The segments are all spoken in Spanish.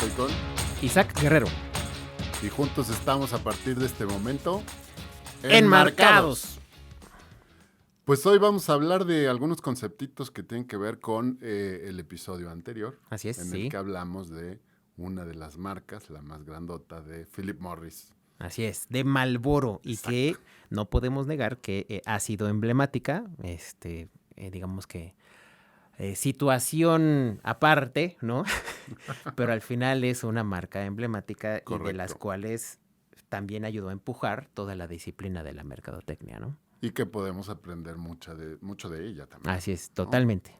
estoy con Isaac Guerrero. y juntos estamos a partir de este momento Enmarcados. Pues hoy vamos a hablar de algunos conceptitos que tienen que ver con el episodio anterior. Así es, en sí. el que hablamos de una de las marcas, la más grandota de Philip Morris. Así es, de Marlboro. Y Exacto. que no podemos negar que ha sido emblemática, digamos que situación aparte, ¿no? Pero al final es una marca emblemática y de las Correcto. cuales también ayudó a empujar toda la disciplina de la mercadotecnia, ¿no? Y que podemos aprender mucho de ella también. Así es, totalmente.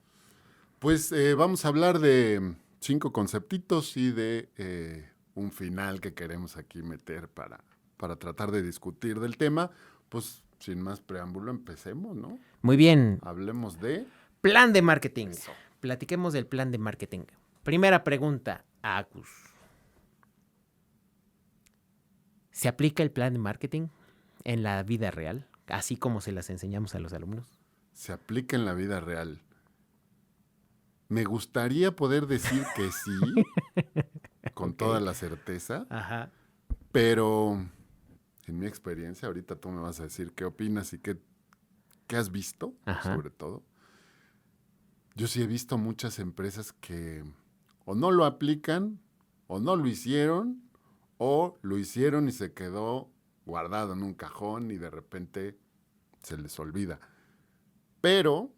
Pues vamos a hablar de 5 conceptitos y de un final que queremos aquí meter para tratar de discutir del tema. Pues sin más preámbulo, empecemos, ¿no? Muy bien. Hablemos de... Plan de marketing. Eso. Platiquemos del plan de marketing. Primera pregunta, Agus. ¿Se aplica el plan de marketing en la vida real, así como se las enseñamos a los alumnos? Se aplica en la vida real. Me gustaría poder decir que sí, con Ok. toda la certeza, Ajá. pero en mi experiencia, ahorita tú me vas a decir qué opinas y qué has visto, Ajá. sobre todo. Yo sí he visto muchas empresas que o no lo aplican, o no lo hicieron, o lo hicieron y se quedó guardado en un cajón y de repente se les olvida. Pero,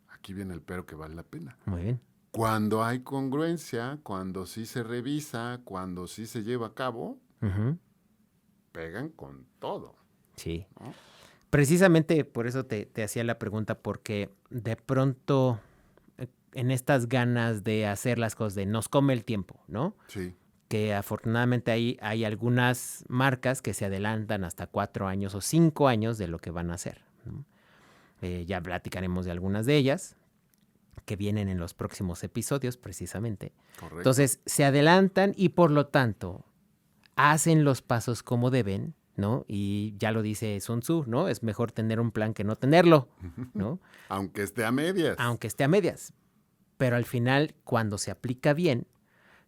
aquí viene el pero que vale la pena. Muy bien. Cuando hay congruencia, cuando sí se revisa, cuando sí se lleva a cabo, Ujú. pegan con todo, Sí. ¿no? Precisamente por eso te hacía la pregunta, porque de pronto en estas ganas de hacer las cosas, de nos come el tiempo, ¿no? Sí, Que afortunadamente hay algunas marcas que se adelantan hasta 4 años o 5 años de lo que van a hacer, ¿no? Ya platicaremos de algunas de ellas que vienen en los próximos episodios precisamente. correcto. Entonces se adelantan y por lo tanto hacen los pasos como deben, ¿no? Y ya lo dice Sun Tzu, ¿no? Es mejor tener un plan que no tenerlo, ¿no? Aunque esté a medias. Aunque esté a medias. Pero al final, cuando se aplica bien,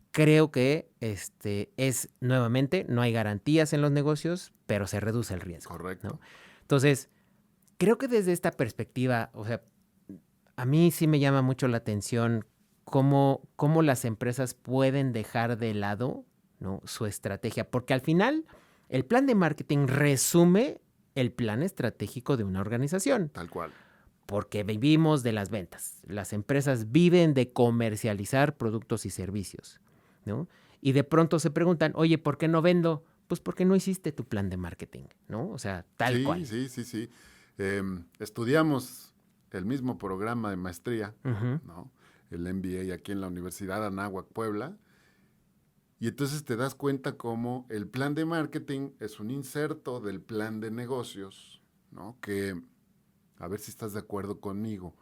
creo que es nuevamente, no hay garantías en los negocios, pero se reduce el riesgo, Correcto. ¿no? Entonces, creo que desde esta perspectiva, o sea, a mí sí me llama mucho la atención cómo las empresas pueden dejar de lado, ¿no?, su estrategia, porque al final el plan de marketing resume el plan estratégico de una organización, Tal cual. porque vivimos de las ventas. Las empresas viven de comercializar productos y servicios, ¿no? Y de pronto se preguntan, oye, ¿por qué no vendo? Pues porque no hiciste tu plan de marketing, ¿no? O sea, tal cual. Sí. Estudiamos el mismo programa de maestría, Ujú. ¿no? El MBA aquí en la Universidad Anáhuac, Puebla. Y entonces te das cuenta cómo el plan de marketing es un inserto del plan de negocios, ¿no? Que, a ver si estás de acuerdo conmigo,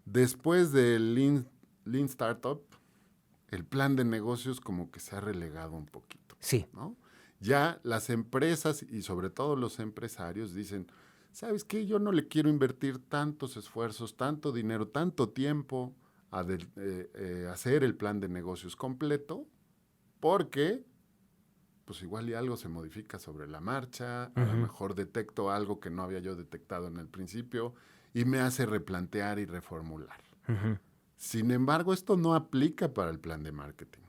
después del Lean Startup, el plan de negocios como que se ha relegado un poquito, Sí. ¿no? Ya las empresas y sobre todo los empresarios dicen, ¿sabes qué? Yo no le quiero invertir tantos esfuerzos, tanto dinero, tanto tiempo a hacer el plan de negocios completo, porque pues igual y algo se modifica sobre la marcha, a lo mejor detecto algo que no había yo detectado en el principio y me hace replantear y reformular. Ujú. Sin embargo, esto no aplica para el plan de marketing.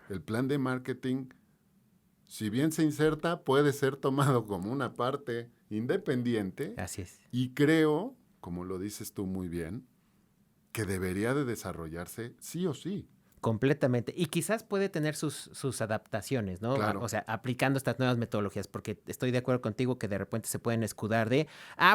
El plan de marketing, si bien se inserta, puede ser tomado como una parte independiente Así es. y creo, como lo dices tú muy bien, que debería de desarrollarse sí o sí. Completamente. Y quizás puede tener sus adaptaciones, ¿no? Claro. O sea, aplicando estas nuevas metodologías, porque estoy de acuerdo contigo que de repente se pueden escudar de,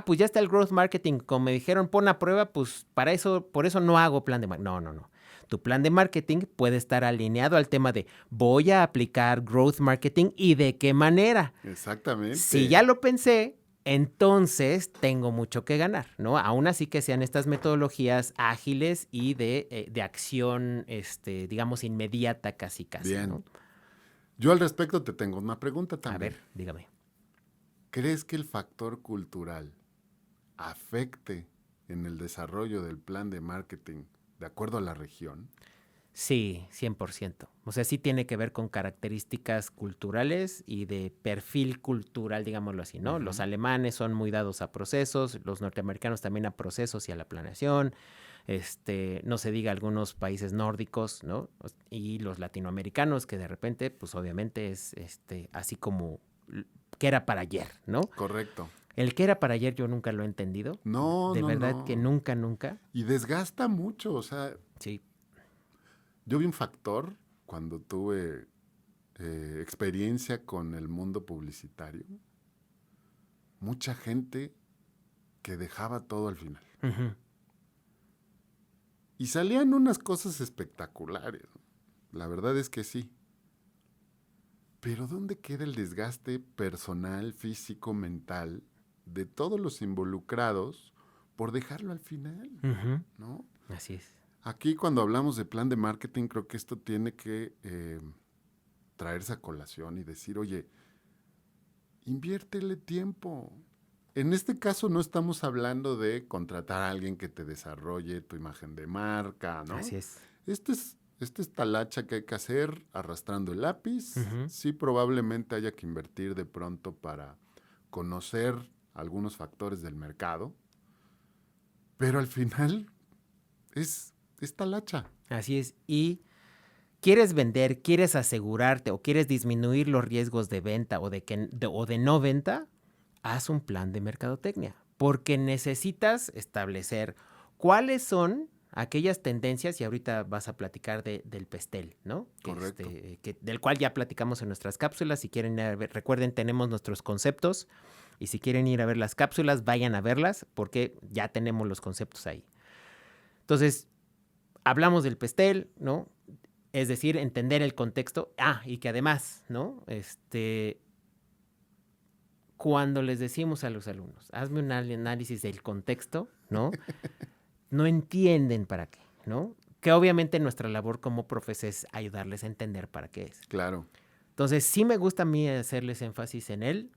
pues ya está el growth marketing, como me dijeron, pon a prueba, pues por eso no hago plan de marketing. No. Tu plan de marketing puede estar alineado al tema de voy a aplicar growth marketing y de qué manera. Exactamente. Si ya lo pensé, entonces tengo mucho que ganar, ¿no? Aún así que sean estas metodologías ágiles y de acción, digamos, inmediata casi, Bien. ¿no? Yo al respecto te tengo una pregunta A también. ver, dígame. ¿Crees que el factor cultural afecte en el desarrollo del plan de marketing de acuerdo a la región? Sí, 100%. O sea, sí tiene que ver con características culturales y de perfil cultural, digámoslo así, ¿no? Los Ujú. alemanes son muy dados a procesos, los norteamericanos también a procesos y a la planeación. No se diga algunos países nórdicos, ¿no? Y los latinoamericanos, que de repente, pues obviamente es así como que era para ayer, ¿no? Correcto. El que era para ayer yo nunca lo he entendido. No, De no, verdad que no. nunca, nunca. Y desgasta mucho. O sea, Sí. yo vi un factor cuando tuve experiencia con el mundo publicitario. Mucha gente que dejaba todo al final. Ujú. Y salían unas cosas espectaculares. La verdad es que sí. Pero ¿dónde queda el desgaste personal, físico, mental de todos los involucrados por dejarlo al final? Ujú. ¿No? Así es. Aquí cuando hablamos de plan de marketing, creo que esto tiene que traerse a colación y decir, oye, inviértele tiempo. En este caso no estamos hablando de contratar a alguien que te desarrolle tu imagen de marca, ¿no? Así es. Esta es talacha que hay que hacer arrastrando el lápiz. Ujú. Sí, probablemente haya que invertir de pronto para conocer algunos factores del mercado, pero al final es talacha. Así es. Y quieres vender, quieres asegurarte o quieres disminuir los riesgos de venta o de no venta, haz un plan de mercadotecnia. Porque necesitas establecer cuáles son aquellas tendencias, y ahorita vas a platicar del pastel, ¿no? Correcto. Del cual ya platicamos en nuestras cápsulas. Si quieren ir a ver, recuerden, tenemos nuestros conceptos. Y si quieren ir a ver las cápsulas, vayan a verlas porque ya tenemos los conceptos ahí. Entonces, hablamos del pastel, ¿no? Es decir, entender el contexto. Y que además, ¿no? Cuando les decimos a los alumnos, hazme un análisis del contexto, ¿no? No entienden para qué, ¿no? Que obviamente nuestra labor como profes es ayudarles a entender para qué es. Claro. Entonces, sí me gusta a mí hacerles énfasis en él.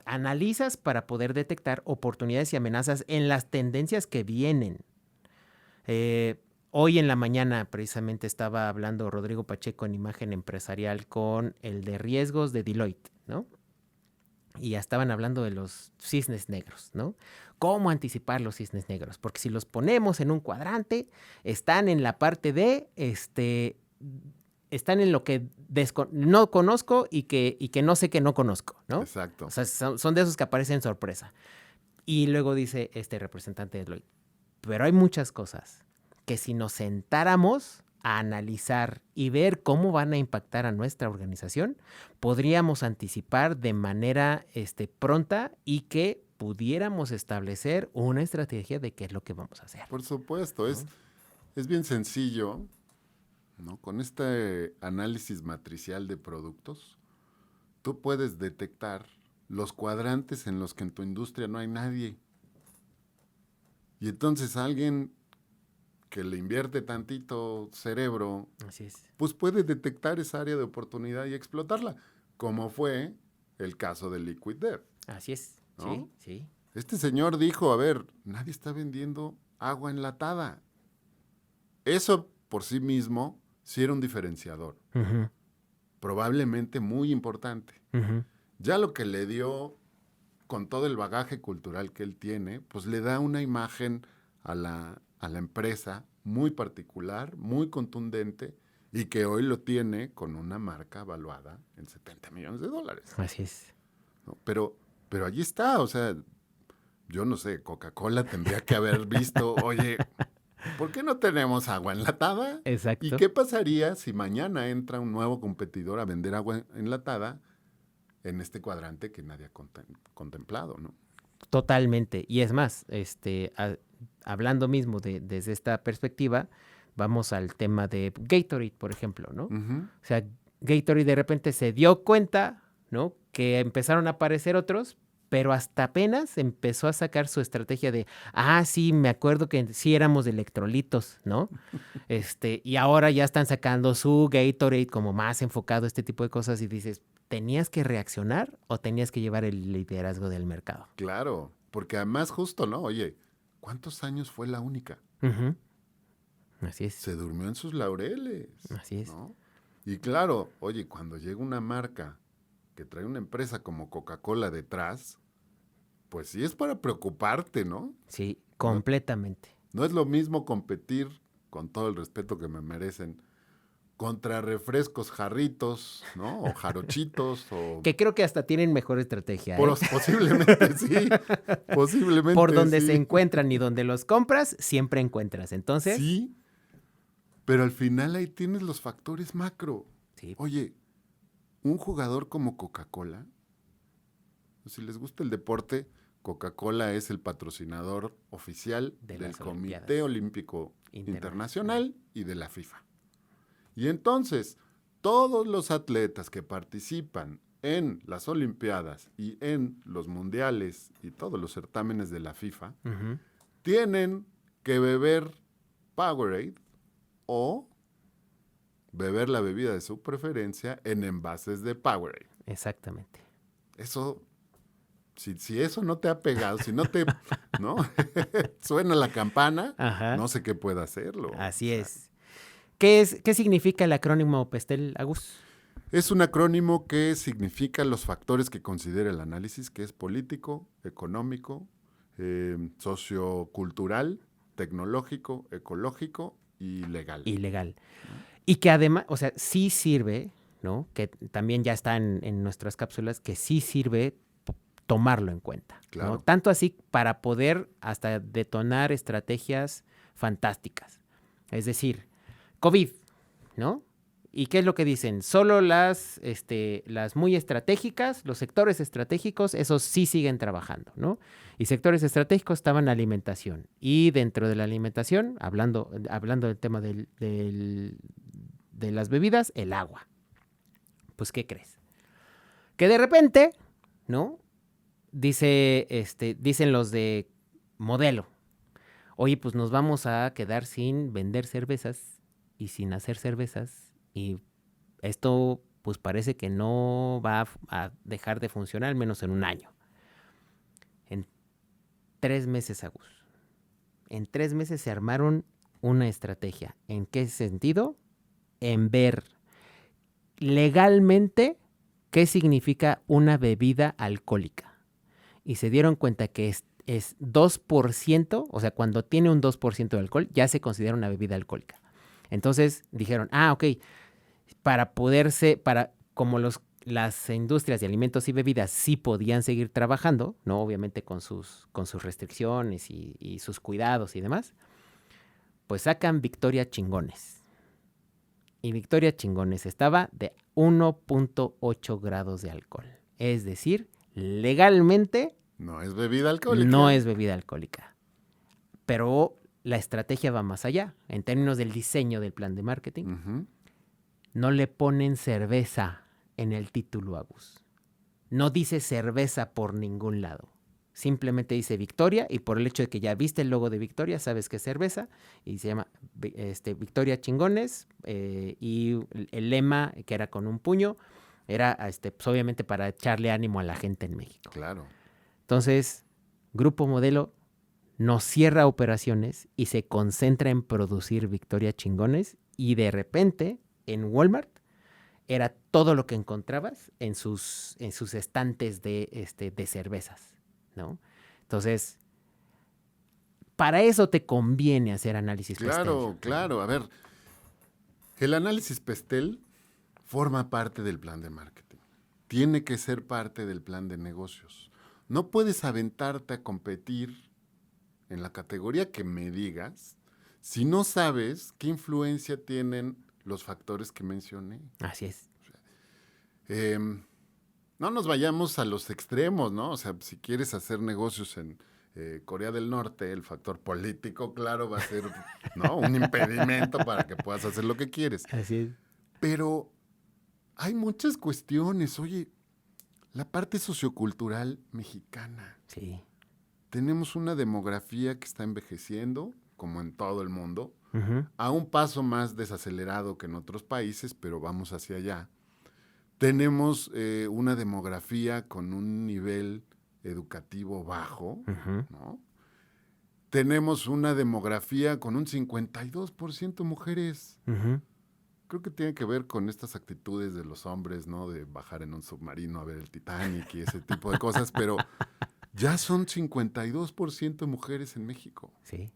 Analizas para poder detectar oportunidades y amenazas en las tendencias que vienen. Hoy en la mañana precisamente estaba hablando Rodrigo Pacheco en Imagen Empresarial con el de riesgos de Deloitte, ¿no? Y ya estaban hablando de los cisnes negros, ¿no? ¿Cómo anticipar los cisnes negros? Porque si los ponemos en un cuadrante, están en la parte de, están en lo que no conozco y que no sé que no conozco, ¿no? O Exacto. sea, son de esos que aparecen sorpresa. Y luego dice este representante de Deloitte, pero hay muchas cosas que si nos sentáramos a analizar y ver cómo van a impactar a nuestra organización, podríamos anticipar de manera pronta y que pudiéramos establecer una estrategia de qué es lo que vamos a hacer. Por supuesto, ¿No? es bien sencillo, ¿no? Con este análisis matricial de productos, tú puedes detectar los cuadrantes en los que en tu industria no hay nadie. Y entonces alguien que le invierte tantito cerebro, Así es. pues puede detectar esa área de oportunidad y explotarla, como fue el caso de Liquid Death, Así es. ¿no? Sí, sí. Este señor dijo, a ver, nadie está vendiendo agua enlatada. Eso por sí mismo sí era un diferenciador, Uh-huh. probablemente muy importante. Uh-huh. Ya lo que le dio, con todo el bagaje cultural que él tiene, pues le da una imagen a la empresa muy particular, muy contundente, y que hoy lo tiene con una marca valuada en $70 millones. Así es. ¿No? Pero allí está, o sea, yo no sé, Coca-Cola tendría que haber visto, oye, ¿por qué no tenemos agua enlatada? ¿Y Exacto. qué pasaría si mañana entra un nuevo competidor a vender agua enlatada en este cuadrante que nadie ha contemplado, ¿no? Totalmente. Y es más, hablando mismo desde esta perspectiva, vamos al tema de Gatorade, por ejemplo, ¿no? Uh-huh. O sea, Gatorade de repente se dio cuenta, ¿no? Que empezaron a aparecer otros, pero hasta apenas empezó a sacar su estrategia de, sí, me acuerdo que sí éramos de electrolitos, ¿no? Y ahora ya están sacando su Gatorade como más enfocado a este tipo de cosas y dices, ¿tenías que reaccionar o tenías que llevar el liderazgo del mercado? Claro, porque además justo, ¿no? Oye, ¿cuántos años fue la única? Uh-huh. Así es. Se durmió en sus laureles. Así es. ¿No? Y claro, oye, cuando llega una marca que trae una empresa como Coca-Cola detrás, pues sí es para preocuparte, ¿no? Sí, completamente. No es lo mismo competir, con todo el respeto que me merecen, contra refrescos jarritos, ¿no? O jarochitos, o... Que creo que hasta tienen mejor estrategia, ¿eh? Posiblemente sí, posiblemente Por donde sí. se encuentran y donde los compras, siempre encuentras. Entonces, Sí, pero al final ahí tienes los factores macro. sí, Oye, un jugador como Coca-Cola, si les gusta el deporte, Coca-Cola es el patrocinador oficial De del las Comité Olimpiadas Olímpico Internacional. Internacional y de la FIFA. Y entonces, todos los atletas que participan en las Olimpiadas y en los mundiales y todos los certámenes de la FIFA Ujú, tienen que beber Powerade o beber la bebida de su preferencia en envases de Powerade. exactamente. Eso, si eso no te ha pegado, si no te, ¿no? Suena la campana, Ajá, no sé qué pueda hacerlo. así O sea, es. ¿Qué significa el acrónimo PESTEL, Agus? es un acrónimo que significa los factores que considera el análisis, que es político, económico, sociocultural, tecnológico, ecológico y legal. Ilegal. ¿No? Y que además, o sea, sí sirve, ¿no? Que también ya está en nuestras cápsulas, que sí sirve tomarlo en cuenta, ¿no? Claro. Tanto así para poder hasta detonar estrategias fantásticas. Es decir, COVID, ¿no? ¿Y qué es lo que dicen? Solo las muy estratégicas, los sectores estratégicos, esos sí siguen trabajando, ¿no? Y sectores estratégicos estaban alimentación. Y dentro de la alimentación, hablando del tema de las bebidas, el agua. Pues, ¿qué crees? Que de repente, ¿no? Dicen los de Modelo, oye, pues nos vamos a quedar sin vender cervezas y sin hacer cervezas y esto pues parece que no va a dejar de funcionar al menos en un año. En 3 meses, Agus. En 3 meses se armaron una estrategia. ¿En qué sentido? En ver legalmente qué significa una bebida alcohólica. Y se dieron cuenta que es 2%, o sea, cuando tiene un 2% de alcohol, ya se considera una bebida alcohólica. Entonces dijeron, ok, como las industrias de alimentos y bebidas sí podían seguir trabajando, ¿no? Obviamente con sus restricciones y sus cuidados y demás, pues sacan Victoria Chingones. Y Victoria Chingones estaba de 1.8 grados de alcohol. Es decir, legalmente No es bebida alcohólica. no es bebida alcohólica. Pero la estrategia va más allá. En términos del diseño del plan de marketing, Uh-huh. no le ponen cerveza en el título, Agus. No dice cerveza por ningún lado. Simplemente dice Victoria y por el hecho de que ya viste el logo de Victoria, sabes que es cerveza y se llama Victoria Chingones y el lema, que era con un puño, era pues, obviamente para echarle ánimo a la gente en México. Claro. Entonces, Grupo Modelo no cierra operaciones y se concentra en producir Victoria Chingones y de repente en Walmart era todo lo que encontrabas en sus estantes de cervezas, ¿no? Entonces, para eso te conviene hacer análisis Claro, PESTEL. claro. A ver, el análisis PESTEL forma parte del plan de marketing. Tiene que ser parte del plan de negocios. No puedes aventarte a competir en la categoría que me digas si no sabes qué influencia tienen los factores que mencioné. Así es. No nos vayamos a los extremos, ¿no? O sea, si quieres hacer negocios en Corea del Norte, el factor político, claro, va a ser, ¿no?, un impedimento para que puedas hacer lo que quieres. Así es. Pero hay muchas cuestiones. Oye, la parte sociocultural mexicana. Sí. Tenemos una demografía que está envejeciendo, como en todo el mundo, Uh-huh. a un paso más desacelerado que en otros países, pero vamos hacia allá. Tenemos una demografía con un nivel educativo bajo, Uh-huh. ¿no? tenemos una demografía con un 52% mujeres. Ujú. Creo que tiene que ver con estas actitudes de los hombres, ¿no? De bajar en un submarino a ver el Titanic y ese tipo de cosas, pero ya son 52% mujeres en México, Sí.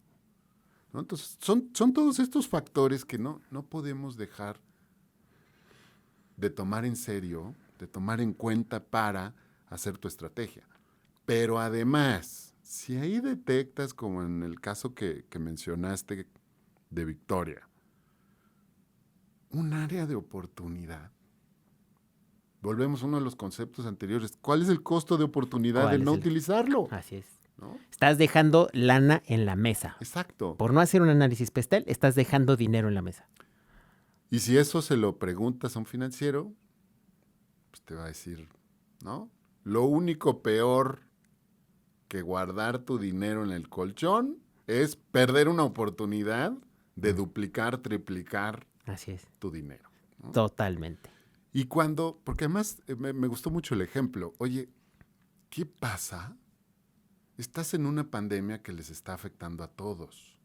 ¿no? Entonces, son todos estos factores que no podemos dejar de tomar en serio, de tomar en cuenta para hacer tu estrategia. Pero además, si ahí detectas, como en el caso que mencionaste de Victoria, un área de oportunidad, volvemos a uno de los conceptos anteriores. ¿Cuál es el costo de oportunidad de ¿Cuál es no el? utilizarlo? Así es. ¿No? Estás dejando lana en la mesa. Exacto. Por no hacer un análisis pestel, estás dejando dinero en la mesa. Y si eso se lo preguntas a un financiero, pues te va a decir, ¿no? Lo único peor que guardar tu dinero en el colchón es perder una oportunidad de duplicar, triplicar Así es. tu dinero, ¿no? Totalmente. Y cuando, porque además me gustó mucho el ejemplo, oye, ¿qué pasa? Estás en una pandemia que les está afectando a todos.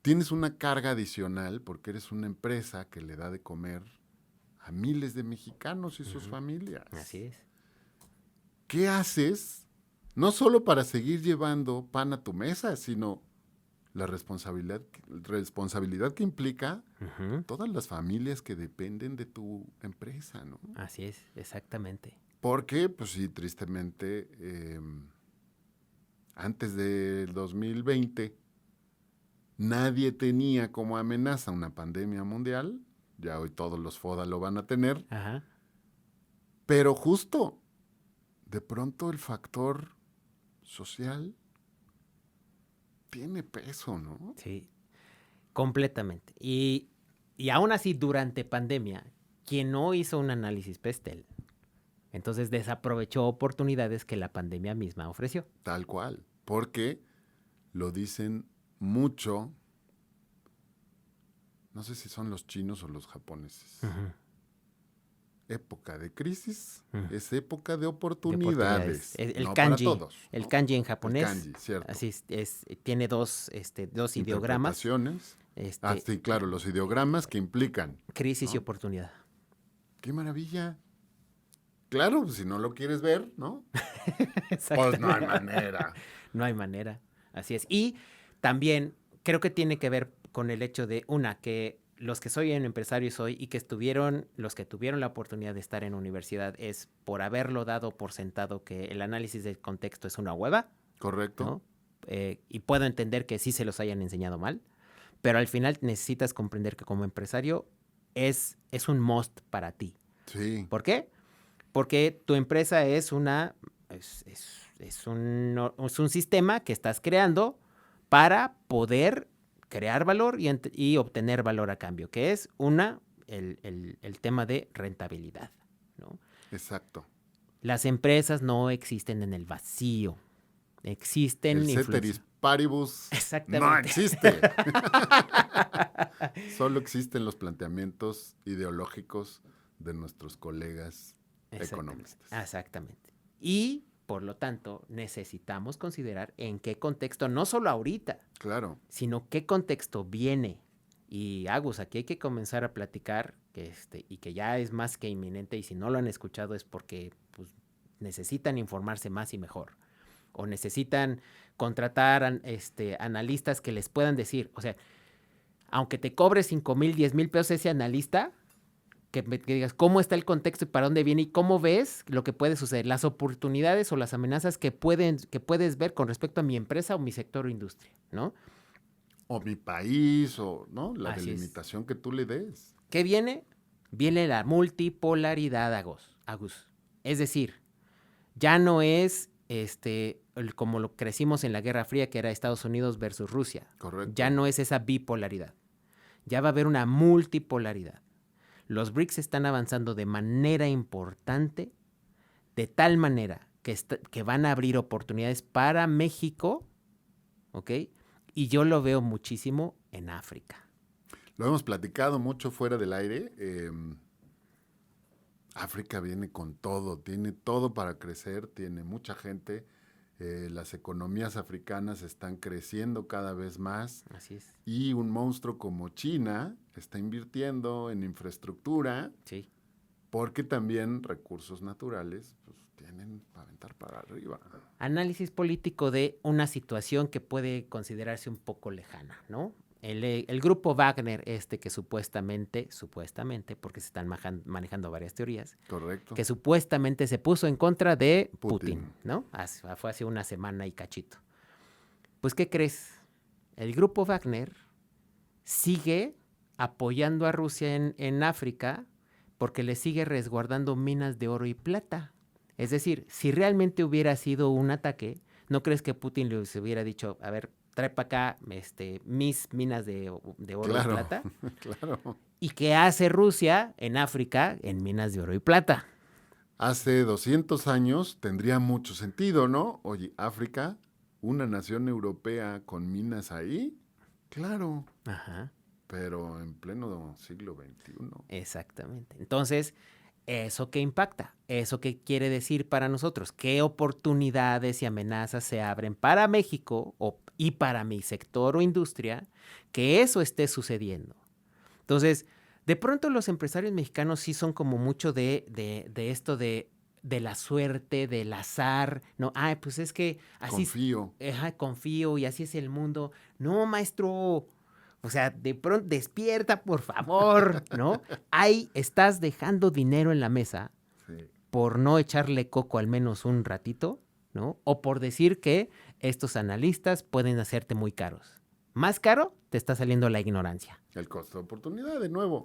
Tienes una carga adicional porque eres una empresa que le da de comer a miles de mexicanos y sus familias. Así es. ¿Qué haces? No solo para seguir llevando pan a tu mesa, sino la responsabilidad que implica Ujú. todas las familias que dependen de tu empresa, ¿no? Así es, exactamente. Porque, pues sí, tristemente, antes del 2020, nadie tenía como amenaza una pandemia mundial. Ya hoy todos los FODA lo van a tener. Ajá. Pero justo, de pronto el factor social tiene peso, ¿no? Sí, completamente. Y aún así, durante pandemia, quien no hizo un análisis pestel, entonces desaprovechó oportunidades que la pandemia misma ofreció. Tal cual. Porque lo dicen mucho, no sé si son los chinos o los japoneses. Ujú. Época de crisis Mm. es época de De oportunidades. El no kanji, para todos. el ¿no? kanji en japonés, El kanji, cierto. así tiene dos ideogramas, Interpretaciones. Sí, claro, los ideogramas que implican. crisis y ¿no? oportunidad. ¡Qué maravilla! Claro, pues, si no lo quieres ver, ¿no? Exacto. Pues no hay manera. No hay manera, así es. Y también creo que tiene que ver con el hecho de, que los que soy un empresario soy y que los que tuvieron la oportunidad de estar en universidad es por haberlo dado por sentado que el análisis del contexto es una hueva, ¿Correcto? ¿no? Y puedo entender que sí se los hayan enseñado mal, pero al final necesitas comprender que como empresario es un must para ti. Sí. ¿Por qué? Porque tu empresa es un sistema que estás creando para poder crear valor y obtener valor a cambio, que es el tema de rentabilidad, ¿no? Exacto. Las empresas no existen en el vacío, existen El ceteris paribus no Exactamente. existe. Solo existen los planteamientos ideológicos de nuestros colegas economistas. Exactamente. Y, por lo tanto, necesitamos considerar en qué contexto, no solo ahorita, Claro. sino qué contexto viene. Y Agus, aquí hay que comenzar a platicar y que ya es más que inminente, y si no lo han escuchado es porque pues, necesitan informarse más y mejor. O necesitan contratar analistas que les puedan decir, o sea, aunque te cobre 5,000, 10,000 pesos ese analista, que digas cómo está el contexto y para dónde viene y cómo ves lo que puede suceder, las oportunidades o las amenazas que puedes ver con respecto a mi empresa o mi sector o industria, ¿no? O mi país, o ¿no? La Así es. delimitación que tú le des. ¿Qué viene? Viene la multipolaridad, Agus. Es decir, ya no es como lo crecimos en la Guerra Fría, que era Estados Unidos versus Rusia. Correcto. Ya no es esa bipolaridad. Ya va a haber una multipolaridad. Los BRICS están avanzando de manera importante, de tal manera que van a abrir oportunidades para México, ¿ok? Y yo lo veo muchísimo en África. Lo hemos platicado mucho fuera del aire. África viene con todo, tiene todo para crecer, tiene mucha gente, las economías africanas están creciendo cada vez más Así es. y un monstruo como China está invirtiendo en infraestructura Sí. porque también recursos naturales pues, tienen para aventar para arriba. Análisis político de una situación que puede considerarse un poco lejana, ¿no? El grupo Wagner, que supuestamente, porque se están manejando varias teorías, Correcto. que supuestamente se puso en contra de Putin. Putin, ¿no? Fue hace una semana y cachito. Pues, ¿qué crees? El grupo Wagner sigue apoyando a Rusia en África porque le sigue resguardando minas de oro y plata. Es decir, si realmente hubiera sido un ataque, ¿no crees que Putin les hubiera dicho, a ver, trae para acá mis minas de oro Claro, y plata? claro. ¿Y qué hace Rusia en África en minas de oro y plata? Hace 200 años tendría mucho sentido, ¿no? Oye, África, una nación europea con minas ahí, claro, Ajá, pero en pleno siglo XXI. exactamente. Entonces, ¿eso qué impacta? ¿Eso qué quiere decir para nosotros? ¿Qué oportunidades y amenazas se abren para México y para mi sector o industria que eso esté sucediendo? Entonces, de pronto los empresarios mexicanos sí son como mucho de esto de la suerte, del azar, ¿no? Ay, pues es que así, Confío. confío y así es el mundo. No, maestro, o sea, de pronto despierta, por favor, ¿no? Ahí estás dejando dinero en la mesa Sí. por no echarle coco al menos un ratito, ¿no? O por decir que estos analistas pueden hacerte muy caros. Más caro te está saliendo la ignorancia. El costo de oportunidad, de nuevo.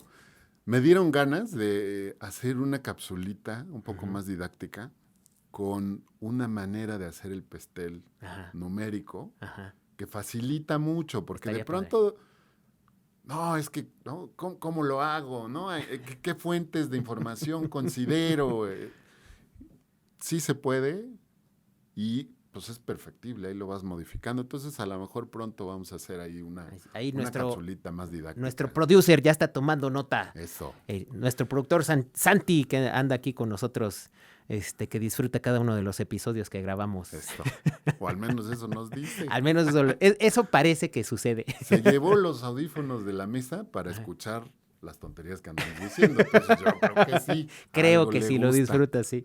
Me dieron ganas de hacer una capsulita un poco más didáctica con una manera de hacer el pastel Ajá, numérico ajá. que facilita mucho, porque de Estaría padre. pronto, no, es que, ¿no? ¿Cómo lo hago? ¿No? ¿Qué fuentes de información considero? Sí se puede y pues es perfectible, ahí lo vas modificando. Entonces a lo mejor pronto vamos a hacer ahí Ahí una capsulita más didáctica. nuestro producer ya está tomando nota. Eso. Nuestro productor Santi, que anda aquí con nosotros, que disfruta cada uno de los episodios que grabamos. Eso. O al menos eso nos dice. Al menos eso parece que sucede. Se llevó los audífonos de la mesa para escuchar las tonterías que andamos diciendo. Entonces yo creo que sí. Creo algo que le sí lo gusta. disfruta, sí.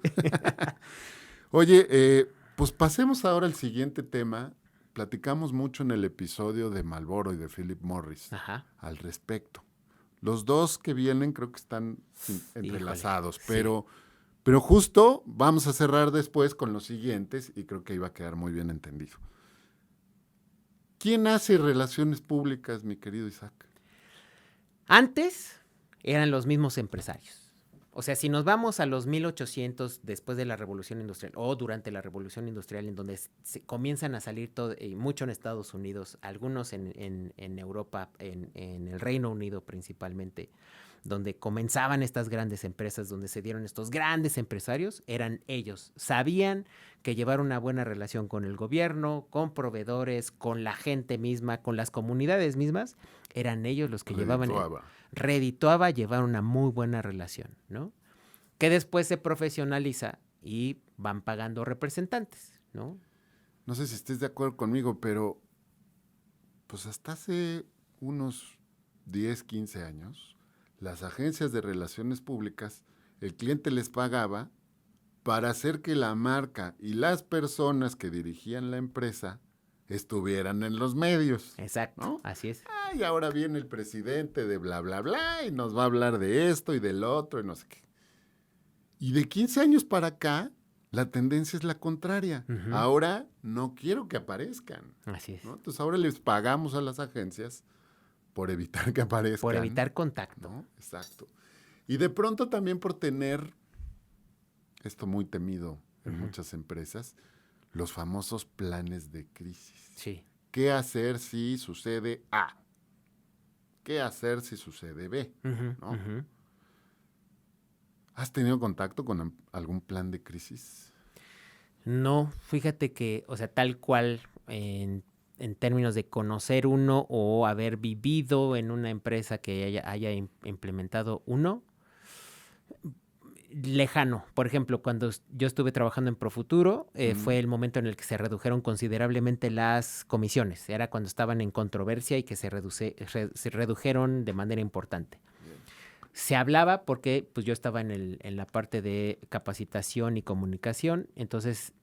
Oye, pues pasemos ahora al siguiente tema. Platicamos mucho en el episodio de Marlboro y de Philip Morris Ajá. al respecto. Los dos que vienen creo que están entrelazados, pero justo vamos a cerrar después con los siguientes y creo que iba a quedar muy bien entendido. ¿Quién hace relaciones públicas, mi querido Isaac? Antes eran los mismos empresarios. O sea, si nos vamos a los 1800, después de la Revolución Industrial, o durante la Revolución Industrial, en donde comienzan a salir mucho en Estados Unidos, algunos en Europa, en el Reino Unido principalmente, donde comenzaban estas grandes empresas, donde se dieron estos grandes empresarios, eran ellos. Sabían que llevar una buena relación con el gobierno, con proveedores, con la gente misma, con las comunidades mismas, eran ellos los que redituaba llevar una muy buena relación, ¿no? Que después se profesionaliza y van pagando representantes, ¿no? No sé si estés de acuerdo conmigo, pero pues hasta hace unos 10, 15 años, las agencias de relaciones públicas, el cliente les pagaba para hacer que la marca y las personas que dirigían la empresa estuvieran en los medios. Exacto, ¿no? Así es. Y ahora viene el presidente de bla, bla, bla y nos va a hablar de esto y del otro y no sé qué. Y de 15 años para acá, la tendencia es la contraria. Ahora no quiero que aparezcan. Así es. ¿no? Entonces ahora les pagamos a las agencias por evitar que aparezcan. Por evitar contacto. ¿no? Exacto. Y de pronto también por tener, esto muy temido en muchas empresas, los famosos planes de crisis. Sí. ¿Qué hacer si sucede A? ¿Qué hacer si sucede B? ¿no? ¿Has tenido contacto con algún plan de crisis? No, fíjate que, o sea, tal cual en términos de conocer uno o haber vivido en una empresa que haya implementado uno, lejano. Por ejemplo, cuando yo estuve trabajando en Profuturo, fue el momento en el que se redujeron considerablemente las comisiones. Era cuando estaban en controversia y que se redujeron de manera importante. Bien. Se hablaba porque pues, yo estaba en la parte de capacitación y comunicación, entonces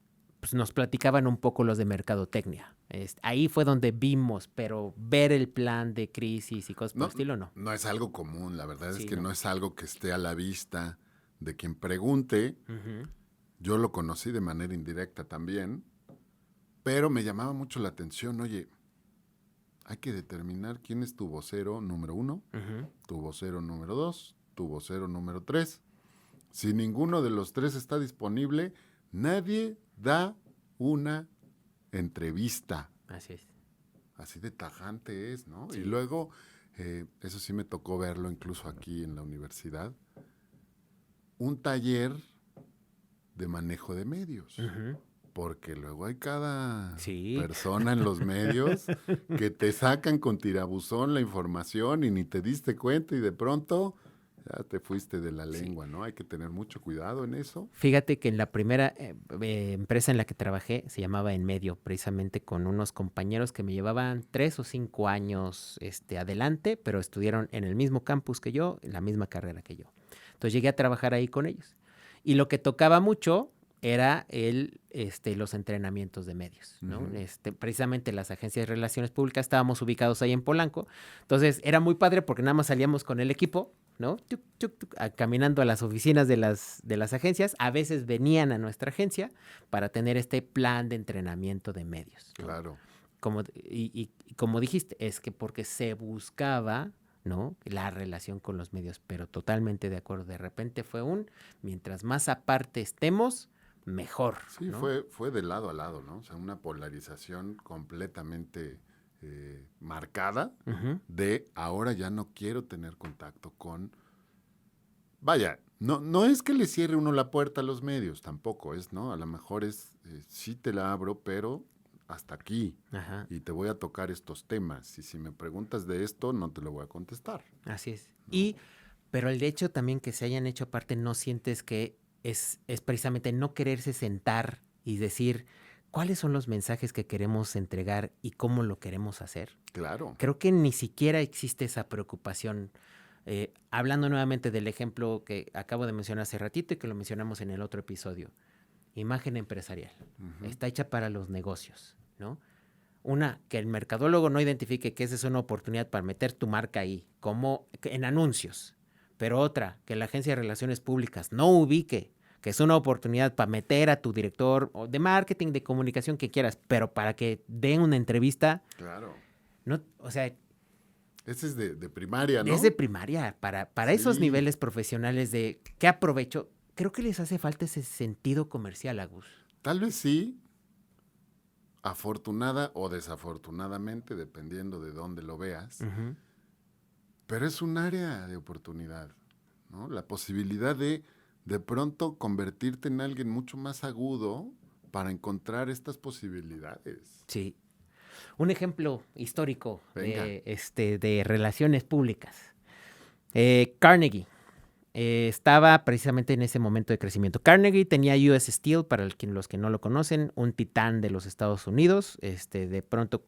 pues, nos platicaban un poco los de mercadotecnia. Ahí fue donde vimos, pero ver el plan de crisis y cosas por el estilo, no. No es algo común, la verdad Sí, es que no. no es algo que esté a la vista de quien pregunte. Uh-huh. Yo lo conocí de manera indirecta también, pero me llamaba mucho la atención, oye, hay que determinar quién es tu vocero número 1, Uh-huh. tu vocero número 2, tu vocero número 3. Si ninguno de los 3 está disponible, nadie da una entrevista. Así es. Así de tajante es, ¿no? Sí. Y luego, eso sí me tocó verlo incluso aquí en la universidad, un taller de manejo de medios. Uh-huh. Porque luego hay cada Sí. persona en los medios que te sacan con tirabuzón la información y ni te diste cuenta y de pronto ya te fuiste de la lengua, ¿no? Hay que tener mucho cuidado en eso. Fíjate que en la primera empresa en la que trabajé se llamaba En Medio, precisamente con unos compañeros que me llevaban 3 o 5 años adelante, pero estudiaron en el mismo campus que yo, en la misma carrera que yo. Entonces llegué a trabajar ahí con ellos. Y lo que tocaba mucho era los entrenamientos de medios, ¿no? Uh-huh. Precisamente las agencias de relaciones públicas estábamos ubicados ahí en Polanco. Entonces era muy padre porque nada más salíamos con el equipo, ¿no? Caminando a las oficinas de las agencias. A veces venían a nuestra agencia para tener este plan de entrenamiento de medios, ¿no? Claro. Y como dijiste, es que porque se buscaba, ¿no?, la relación con los medios, pero totalmente de acuerdo. De repente fue mientras más aparte estemos, mejor. Sí, ¿no? fue de lado a lado, ¿no? O sea, una polarización completamente marcada Uh-huh. de ahora ya no quiero tener contacto con... Vaya, no es que le cierre uno la puerta a los medios, tampoco es, ¿no? A lo mejor es, sí te la abro, pero hasta aquí. Ajá. Y te voy a tocar estos temas. Y si me preguntas de esto, no te lo voy a contestar. Así es. ¿No? Pero el hecho también que se hayan hecho aparte, ¿no sientes que es precisamente no quererse sentar y decir cuáles son los mensajes que queremos entregar y cómo lo queremos hacer? Claro. Creo que ni siquiera existe esa preocupación. Hablando nuevamente del ejemplo que acabo de mencionar hace ratito y que lo mencionamos en el otro episodio. Imagen empresarial. Uh-huh. Está hecha para los negocios, ¿no? Una, que el mercadólogo no identifique que esa es una oportunidad para meter tu marca ahí, como en anuncios. Pero otra, que la agencia de relaciones públicas no ubique que es una oportunidad para meter a tu director de marketing, de comunicación que quieras, pero para que den una entrevista. Claro. No, o sea, ese es de primaria, ¿no? es de primaria, para Sí. esos niveles profesionales de ¿qué aprovecho? Creo que les hace falta ese sentido comercial, Agus. Tal vez sí, afortunada o desafortunadamente, dependiendo de dónde lo veas, Uh-huh. pero es un área de oportunidad, ¿no? La posibilidad de pronto convertirte en alguien mucho más agudo para encontrar estas posibilidades. Sí. Un ejemplo histórico Venga. de relaciones públicas. Carnegie estaba precisamente en ese momento de crecimiento. Carnegie tenía US Steel, para los que no lo conocen, un titán de los Estados Unidos. De pronto,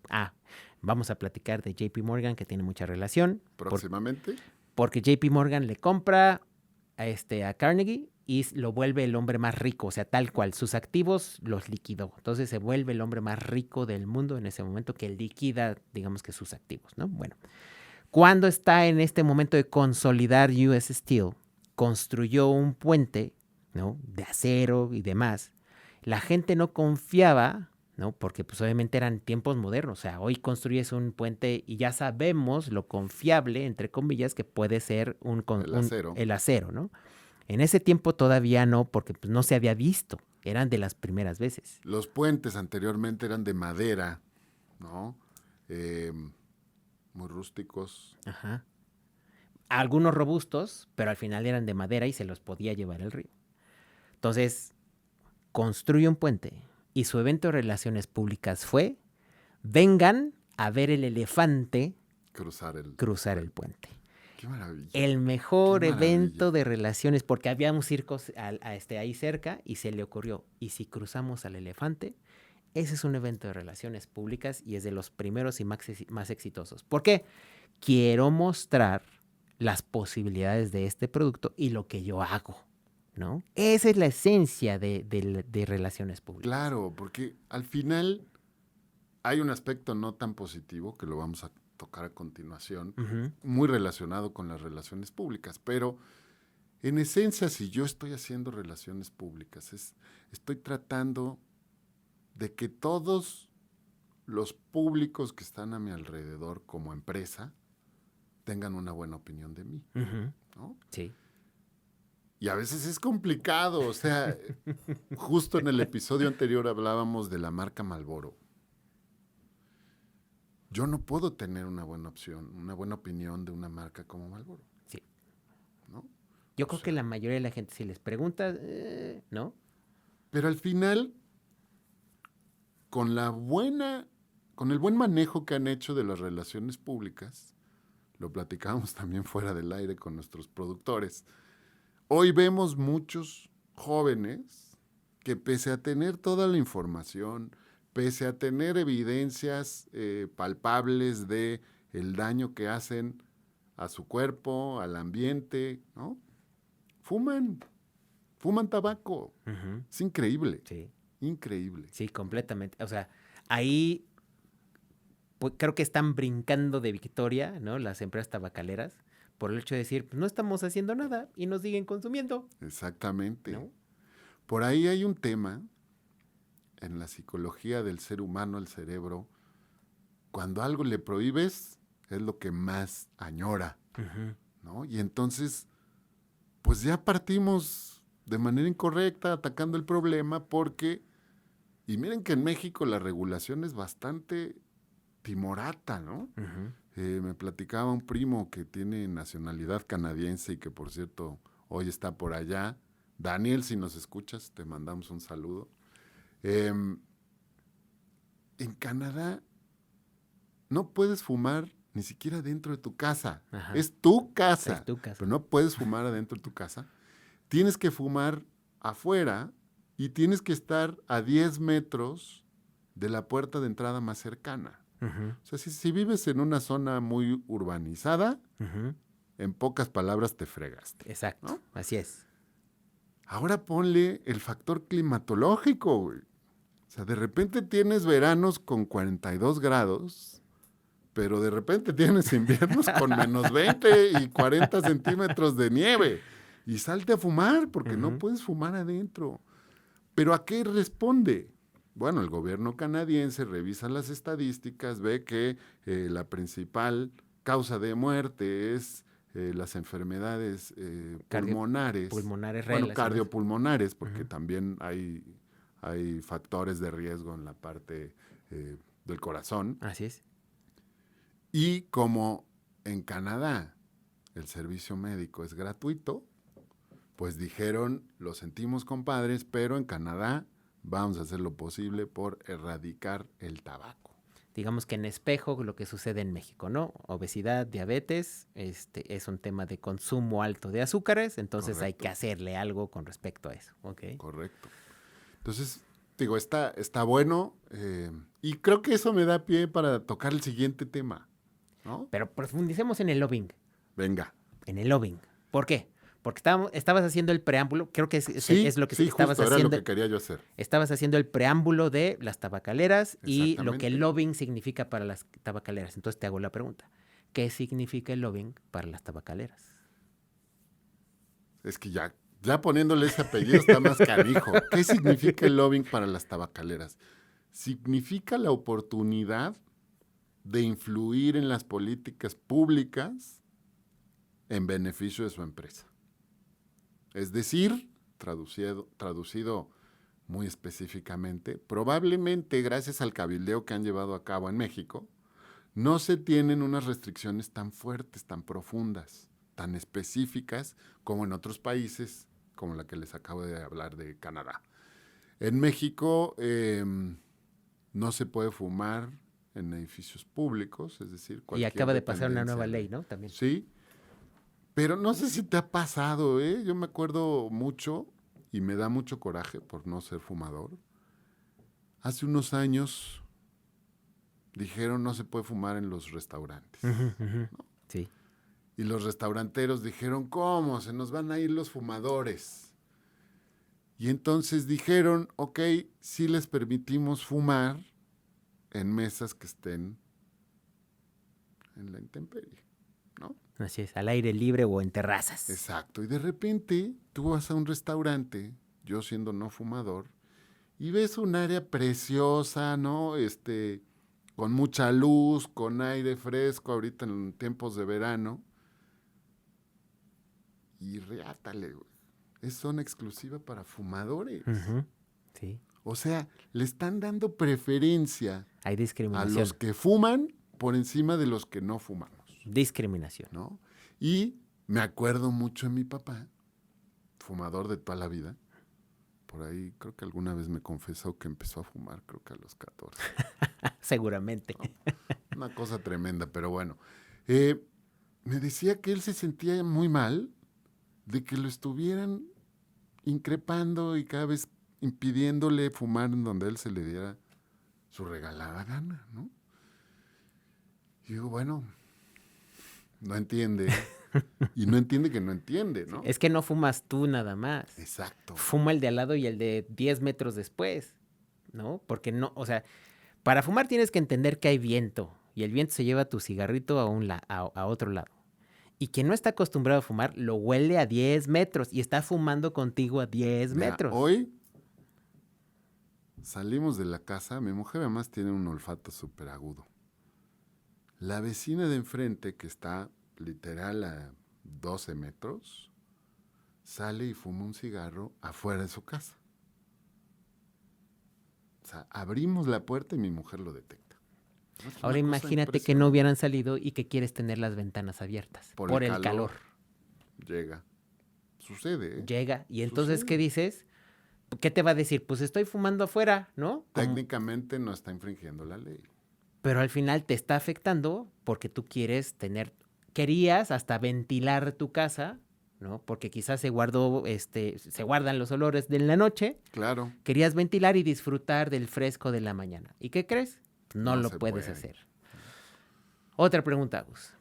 vamos a platicar de JP Morgan, que tiene mucha relación. Próximamente. Porque JP Morgan le compra a Carnegie y lo vuelve el hombre más rico, o sea, tal cual, sus activos los liquidó. Entonces se vuelve el hombre más rico del mundo en ese momento, que liquida, digamos que sus activos, ¿no? Bueno, cuando está en este momento de consolidar US Steel, construyó un puente, ¿no?, de acero y demás. La gente no confiaba, ¿no?, porque pues obviamente eran tiempos modernos. O sea, hoy construyes un puente y ya sabemos lo confiable, entre comillas, que puede ser el acero, ¿no? En ese tiempo todavía no, porque pues, no se había visto. Eran de las primeras veces. Los puentes anteriormente eran de madera, ¿no? Muy rústicos. Ajá. Algunos robustos, pero al final eran de madera y se los podía llevar el río. Entonces, construye un puente y su evento de relaciones públicas fue: vengan a ver el elefante cruzar el puente. Qué maravilla. El mejor Qué maravilla. evento de relaciones, porque había un circo ahí cerca y se le ocurrió, ¿y si cruzamos al elefante? Ese es un evento de relaciones públicas y es de los primeros y más exitosos. ¿Por qué? Quiero mostrar las posibilidades de este producto y lo que yo hago, ¿no? Esa es la esencia de relaciones públicas. Claro, porque al final hay un aspecto no tan positivo que lo vamos a tocar a continuación, muy relacionado con las relaciones públicas, pero en esencia, si yo estoy haciendo relaciones públicas, estoy tratando de que todos los públicos que están a mi alrededor como empresa tengan una buena opinión de mí, ¿no? Sí. Y a veces es complicado, o sea, justo en el episodio anterior hablábamos de la marca Marlboro. Yo no puedo tener una buena opinión de una marca como Marlboro. Sí. ¿No? Yo creo que la mayoría de la gente, si les preguntas, ¿no? Pero al final, con el buen manejo que han hecho de las relaciones públicas, lo platicábamos también fuera del aire con nuestros productores, hoy vemos muchos jóvenes que pese a tener toda la información, pese a tener evidencias palpables de el daño que hacen a su cuerpo, al ambiente, ¿no? Fuman tabaco. Es increíble. Sí. Increíble. Sí, completamente. O sea, ahí pues, creo que están brincando de victoria, ¿no? Las empresas tabacaleras, por el hecho de decir, pues no estamos haciendo nada y nos siguen consumiendo. Exactamente. ¿No? Por ahí hay un tema en la psicología del ser humano, el cerebro. Cuando algo le prohíbes, es lo que más añora, ¿no? Y entonces, pues ya partimos de manera incorrecta atacando el problema porque, y miren que en México la regulación es bastante timorata, ¿no? Me platicaba un primo que tiene nacionalidad canadiense y que, por cierto, hoy está por allá. Daniel, si nos escuchas, te mandamos un saludo. En Canadá no puedes fumar ni siquiera dentro de tu casa. Ajá. Es tu casa. Es tu casa. Pero no puedes fumar adentro de tu casa. Tienes que fumar afuera y tienes que estar a 10 metros de la puerta de entrada más cercana. O sea, si vives en una zona muy urbanizada, en pocas palabras te fregaste. Exacto, ¿no? Así es. Ahora ponle el factor climatológico, güey. O sea, de repente tienes veranos con 42 grados, pero de repente tienes inviernos con menos 20 y 40 centímetros de nieve. Y salte a fumar, porque no puedes fumar adentro. ¿Pero a qué responde? Bueno, el gobierno canadiense revisa las estadísticas, ve que la principal causa de muerte es las enfermedades pulmonares. Cardiopulmonares, porque también hay factores de riesgo en la parte del corazón. Así es. Y como en Canadá el servicio médico es gratuito, pues dijeron, lo sentimos compadres, pero en Canadá vamos a hacer lo posible por erradicar el tabaco. Digamos que en espejo lo que sucede en México, ¿no? Obesidad, diabetes, es un tema de consumo alto de azúcares, entonces hay que hacerle algo con respecto a eso. Okay. Correcto. Entonces, digo, está bueno y creo que eso me da pie para tocar el siguiente tema, ¿no? Pero profundicemos en el lobbying. Venga. En el lobbying. ¿Por qué? Porque estabas haciendo el preámbulo, creo que es lo que estabas justo haciendo. Era lo que quería yo hacer. Estabas haciendo el preámbulo de las tabacaleras y lo que el lobbying significa para las tabacaleras. Entonces te hago la pregunta, ¿qué significa el lobbying para las tabacaleras? Es que ya poniéndole ese apellido está más canijo. ¿Qué significa el lobbying para las tabacaleras? Significa la oportunidad de influir en las políticas públicas en beneficio de su empresa. Es decir, traducido muy específicamente, probablemente gracias al cabildeo que han llevado a cabo en México, no se tienen unas restricciones tan fuertes, tan profundas, tan específicas como en otros países, como la que les acabo de hablar de Canadá. En México no se puede fumar en edificios públicos, es decir, y acaba de pasar una nueva ley, ¿no? También. Sí. Pero no sé si te ha pasado, ¿eh? Yo me acuerdo mucho y me da mucho coraje por no ser fumador. Hace unos años dijeron no se puede fumar en los restaurantes. Ujú. ¿No? Sí. Y los restauranteros dijeron, ¿cómo? Se nos van a ir los fumadores. Y entonces dijeron, ok, sí les permitimos fumar en mesas que estén en la intemperie, ¿no? Así es, al aire libre o en terrazas. Exacto. Y de repente tú vas a un restaurante, yo siendo no fumador, y ves un área preciosa, ¿no? Con mucha luz, con aire fresco, ahorita en tiempos de verano. Y reátale, güey. Es zona exclusiva para fumadores. Ujú. Sí. O sea, le están dando preferencia Hay a discriminación. los que fuman por encima de los que no fumamos, Discriminación. ¿no? Y me acuerdo mucho de mi papá, fumador de toda la vida. Por ahí creo que alguna vez me confesó que empezó a fumar, creo que a los 14. Seguramente. ¿No? Una cosa tremenda, pero bueno. Me decía que él se sentía muy mal de que lo estuvieran increpando y cada vez impidiéndole fumar en donde él se le diera su regalada gana, ¿no? Y digo, bueno, no entiende. Y no entiende que no entiende, ¿no? Es que no fumas tú nada más. Exacto. Fuma el de al lado y el de 10 metros después, ¿no? Porque no, o sea, para fumar tienes que entender que hay viento y el viento se lleva tu cigarrito a otro lado. Y quien no está acostumbrado a fumar lo huele a 10 metros y está fumando contigo a 10 Mira, metros. hoy salimos de la casa, mi mujer además tiene un olfato súper agudo. La vecina de enfrente, que está literal a 12 metros, sale y fuma un cigarro afuera de su casa. O sea, abrimos la puerta y mi mujer lo detecta. ¿No? Es Ahora una cosa imagínate que no hubieran salido y que quieres tener las ventanas abiertas por el calor. Llega. Sucede, ¿eh? Llega y entonces, Sucede. ¿qué dices? ¿Qué te va a decir? Pues estoy fumando afuera, ¿no? Técnicamente no está infringiendo la ley. Pero al final te está afectando porque tú querías hasta ventilar tu casa, ¿no? Porque quizás se guardan los olores de la noche. Claro. Querías ventilar y disfrutar del fresco de la mañana. ¿Y qué crees? No lo se puedes puede. hacer. Otra pregunta, Agus.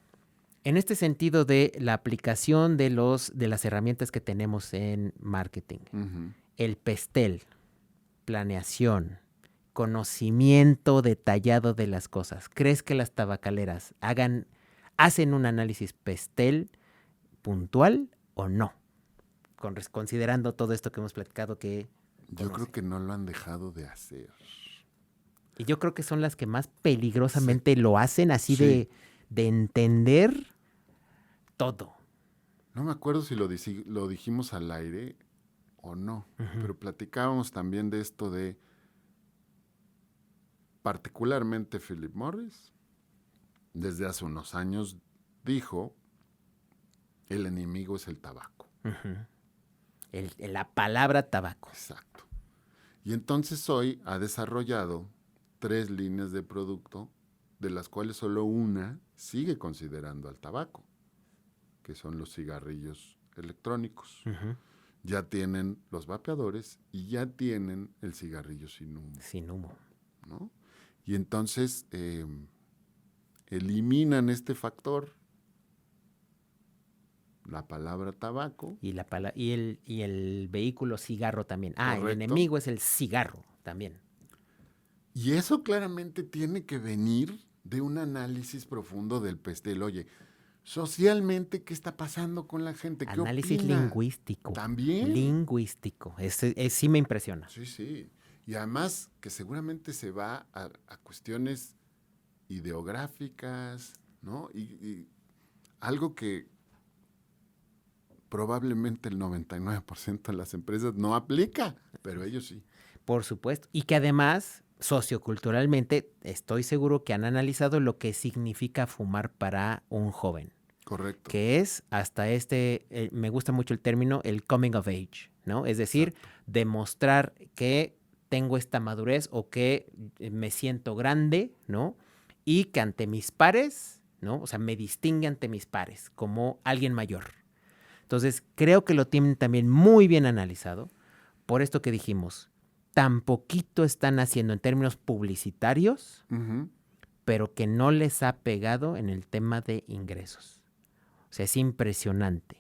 En este sentido de la aplicación de las herramientas que tenemos en marketing, el PESTEL, planeación, conocimiento detallado de las cosas. ¿Crees que las tabacaleras hacen un análisis PESTEL puntual o no? Considerando todo esto que hemos platicado que Yo creo que no lo han dejado de hacer. Y yo creo que son las que más peligrosamente lo hacen, así de entender todo. No me acuerdo si lo dijimos al aire o no, pero platicábamos también de esto de, particularmente Philip Morris, desde hace unos años dijo, el enemigo es el tabaco. La palabra tabaco. Exacto. Y entonces hoy ha desarrollado 3 líneas de producto, de las cuales solo una sigue considerando al tabaco, que son los cigarrillos electrónicos. Ya tienen los vapeadores y ya tienen el cigarrillo sin humo. Sin humo. ¿No? Y entonces eliminan este factor, la palabra tabaco. Y el vehículo cigarro también. Correcto. El enemigo es el cigarro también. Y eso claramente tiene que venir de un análisis profundo del PESTEL. Oye, socialmente, ¿qué está pasando con la gente? ¿Qué análisis opina? lingüístico. También. Lingüístico. Sí me impresiona. Sí, sí. Y además que seguramente se va a cuestiones ideográficas, ¿no? Y algo que probablemente el 99% de las empresas no aplica, pero ellos sí. Por supuesto. Y que además, socioculturalmente, estoy seguro que han analizado lo que significa fumar para un joven. Correcto. Que es hasta me gusta mucho el término, el coming of age, ¿no? Es decir, exacto, demostrar que tengo esta madurez o que me siento grande, ¿no? Y que ante mis pares, ¿no? O sea, me distingue ante mis pares como alguien mayor, Entonces, creo que lo tienen también muy bien analizado. Por esto que dijimos, tan poquito están haciendo en términos publicitarios, Ujú. pero que no les ha pegado en el tema de ingresos. O sea, es impresionante.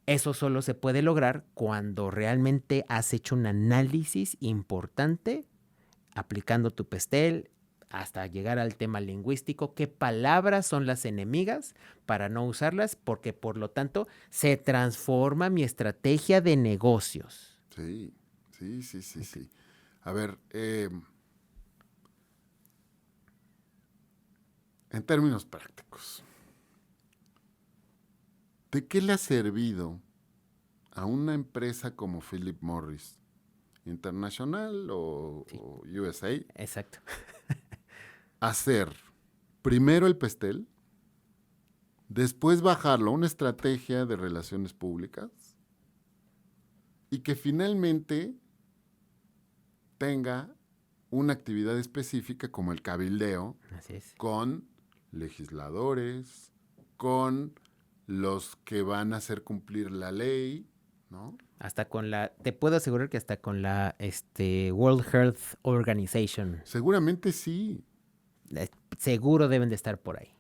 Eso solo se puede lograr cuando realmente has hecho un análisis importante, aplicando tu pestel, hasta llegar al tema lingüístico, qué palabras son las enemigas para no usarlas, porque por lo tanto se transforma mi estrategia de negocios. Sí, sí, sí, sí, sí. A ver, en términos prácticos, ¿de qué le ha servido a una empresa como Philip Morris, internacional o USA, Exacto. hacer primero el pestel, después bajarlo a una estrategia de relaciones públicas y que finalmente tenga una actividad específica como el cabildeo Así es. con legisladores, con los que van a hacer cumplir la ley, ¿no? Hasta con te puedo asegurar que hasta con la World Health Organization, Seguramente sí, seguro deben de estar por ahí,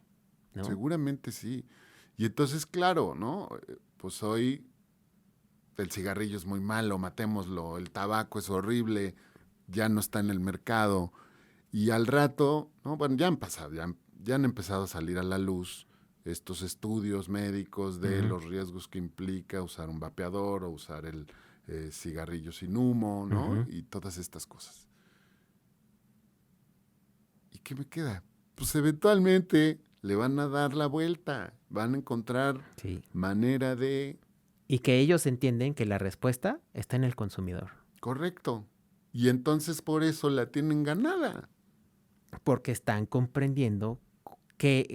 ¿no? seguramente sí. Y entonces, claro, ¿no? Pues hoy el cigarrillo es muy malo, matémoslo, el tabaco es horrible, ya no está en el mercado. Y al rato, ¿no? Bueno, ya han pasado, ya han empezado a salir a la luz estos estudios médicos de los riesgos que implica usar un vapeador o usar el cigarrillo sin humo, ¿no? Y todas estas cosas. ¿Y qué me queda? Pues eventualmente le van a dar la vuelta, van a encontrar manera de... Y que ellos entienden que la respuesta está en el consumidor. Correcto. Y entonces por eso la tienen ganada. Porque están comprendiendo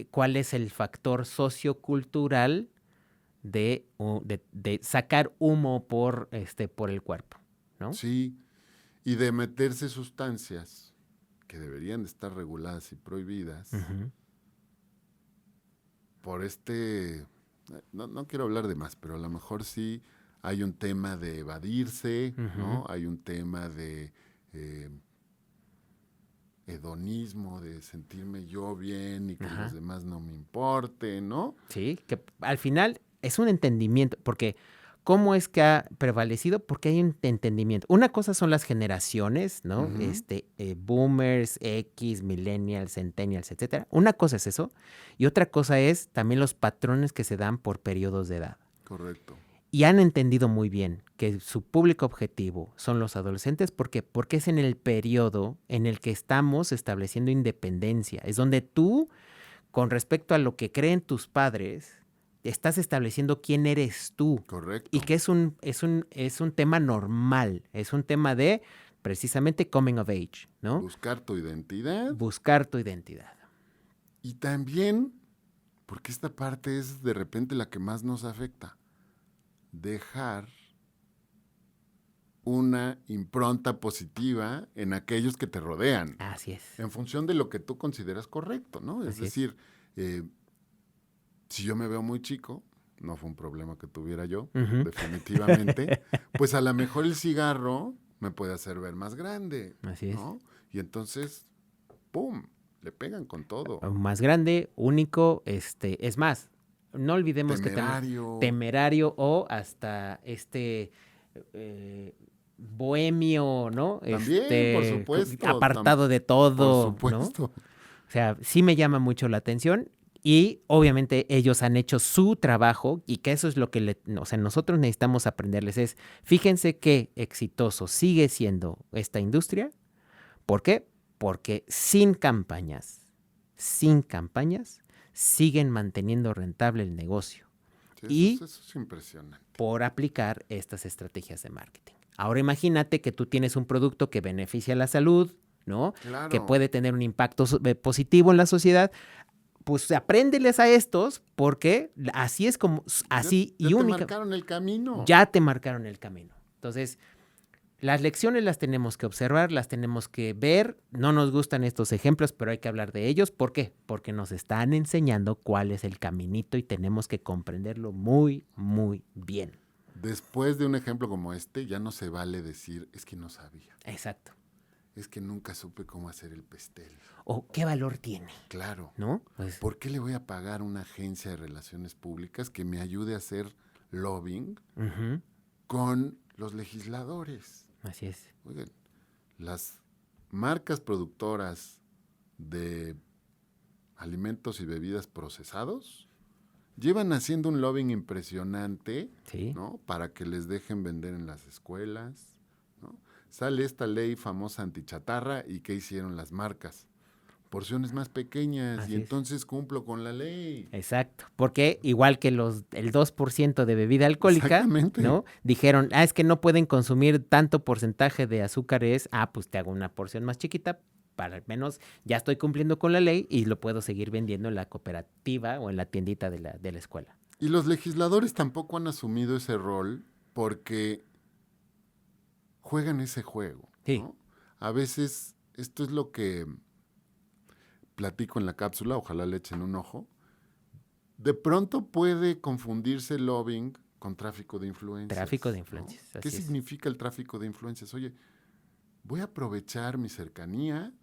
cuál es el factor sociocultural de sacar humo por el cuerpo, ¿no? Sí, y de meterse sustancias que deberían de estar reguladas y prohibidas por no quiero hablar de más, pero a lo mejor sí hay un tema de evadirse, ¿no? Hay un tema de hedonismo, de sentirme yo bien y que los demás no me importen, ¿no? Sí, que al final es un entendimiento, porque ¿cómo es que ha prevalecido? Porque hay un entendimiento. Una cosa son las generaciones, ¿no? Boomers, X, millennials, centennials, etcétera. Una cosa es eso, y otra cosa es también los patrones que se dan por periodos de edad. Correcto. Y han entendido muy bien que su público objetivo son los adolescentes porque es en el periodo en el que estamos estableciendo independencia. Es donde tú, con respecto a lo que creen tus padres, estás estableciendo quién eres tú. Correcto. Y que es un tema normal. Es un tema de, precisamente, coming of age, ¿no? Buscar tu identidad. Buscar tu identidad. Y también, porque esta parte es de repente la que más nos afecta, dejar una impronta positiva en aquellos que te rodean. Así es. En función de lo que tú consideras correcto, ¿no? Es decir, si yo me veo muy chico, no fue un problema que tuviera yo, definitivamente, pues a lo mejor el cigarro me puede hacer ver más grande. Así es. ¿No? Y entonces, ¡pum!, le pegan con todo. Más grande, único, es más, no olvidemos temerario. que temerario o hasta bohemio, ¿no? También, por supuesto. Apartado de todo. Por supuesto. ¿No? O sea, sí me llama mucho la atención y obviamente ellos han hecho su trabajo y que eso es lo que nosotros necesitamos aprenderles es, fíjense qué exitoso sigue siendo esta industria. ¿Por qué? Porque sin campañas, siguen manteniendo rentable el negocio. Sí, eso es impresionante. Por aplicar estas estrategias de marketing. Ahora imagínate que tú tienes un producto que beneficia a la salud, ¿no? Claro. Que puede tener un impacto positivo en la sociedad. Pues apréndeles a estos porque así es como, así ya y única. única. Ya te marcaron el camino. Ya te marcaron el camino. Entonces, Las lecciones las tenemos que observar, las tenemos que ver. No nos gustan estos ejemplos, pero hay que hablar de ellos. ¿Por qué? Porque nos están enseñando cuál es el caminito y tenemos que comprenderlo muy, muy bien. Después de un ejemplo como este, ya no se vale decir, es que no sabía. Exacto. Es que nunca supe cómo hacer el pastel. O qué valor tiene. Claro. ¿No? Pues, ¿Por qué le voy a pagar a una agencia de relaciones públicas que me ayude a hacer lobbying ujú, con los legisladores? así es. Oigan, las marcas productoras de alimentos y bebidas procesados llevan haciendo un lobbying impresionante, Sí. ¿no? Para que les dejen vender en las escuelas, ¿no? Sale esta ley famosa antichatarra y ¿qué hicieron las marcas? Porciones más pequeñas Así y es. entonces cumplo con la ley. Exacto, porque igual que el 2% de bebida alcohólica, Exactamente. ¿no? Dijeron, es que no pueden consumir tanto porcentaje de azúcares, pues te hago una porción más chiquita, para al menos ya estoy cumpliendo con la ley y lo puedo seguir vendiendo en la cooperativa o en la tiendita de la escuela. Y los legisladores tampoco han asumido ese rol porque juegan ese juego, Sí. ¿no? A veces, esto es lo que platico en la cápsula, ojalá le echen un ojo. De pronto puede confundirse el lobbying con tráfico de influencias. Tráfico de influencias, ¿no? ¿Qué así es. significa el tráfico de influencias? Oye, voy a aprovechar mi cercanía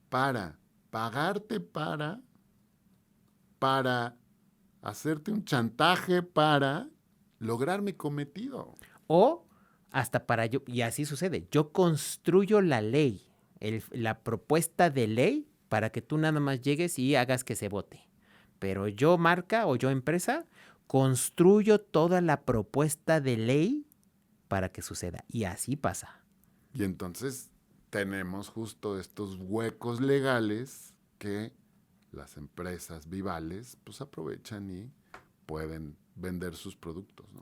para pagarte para hacerte un chantaje para lograr mi cometido. O hasta para yo, y así sucede, yo construyo la ley, la propuesta de ley para que tú nada más llegues y hagas que se vote. Pero yo, marca o yo, empresa, construyo toda la propuesta de ley para que suceda. Y así pasa. Y entonces tenemos justo estos huecos legales que las empresas vivales pues aprovechan y pueden vender sus productos, ¿no?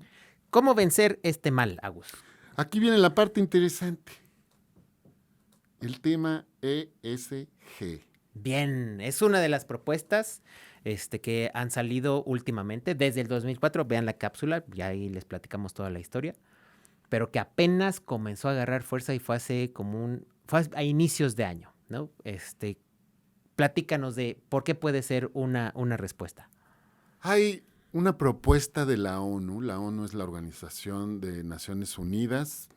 ¿Cómo vencer este mal, Agus? Aquí viene la parte interesante. El tema ESG. Bien, es una de las propuestas que han salido últimamente desde el 2004. Vean la cápsula, ya ahí les platicamos toda la historia, pero que apenas comenzó a agarrar fuerza y fue a inicios de año, ¿no? Platícanos de por qué puede ser una respuesta. Hay una propuesta de la ONU. La ONU es la Organización de Naciones Unidas.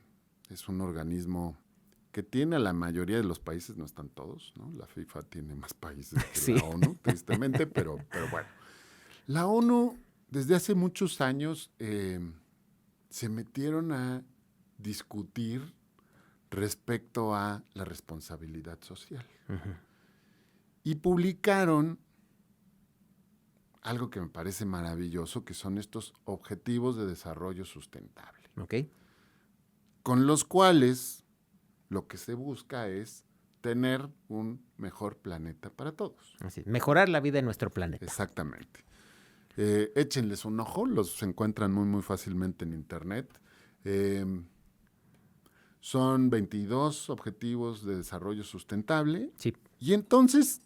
Es un organismo que tiene a la mayoría de los países, no están todos, ¿no? La FIFA tiene más países que Sí. la ONU, tristemente, pero bueno. La ONU, desde hace muchos años, se metieron a discutir respecto a la responsabilidad social. Uh-huh. Y publicaron algo que me parece maravilloso, que son estos objetivos de desarrollo sustentable, ¿Ok? con los cuales lo que se busca es tener un mejor planeta para todos. Así es, mejorar la vida en nuestro planeta. Exactamente. Échenles un ojo, los encuentran muy, muy fácilmente en internet. Son 22 objetivos de desarrollo sustentable. Sí. Y entonces,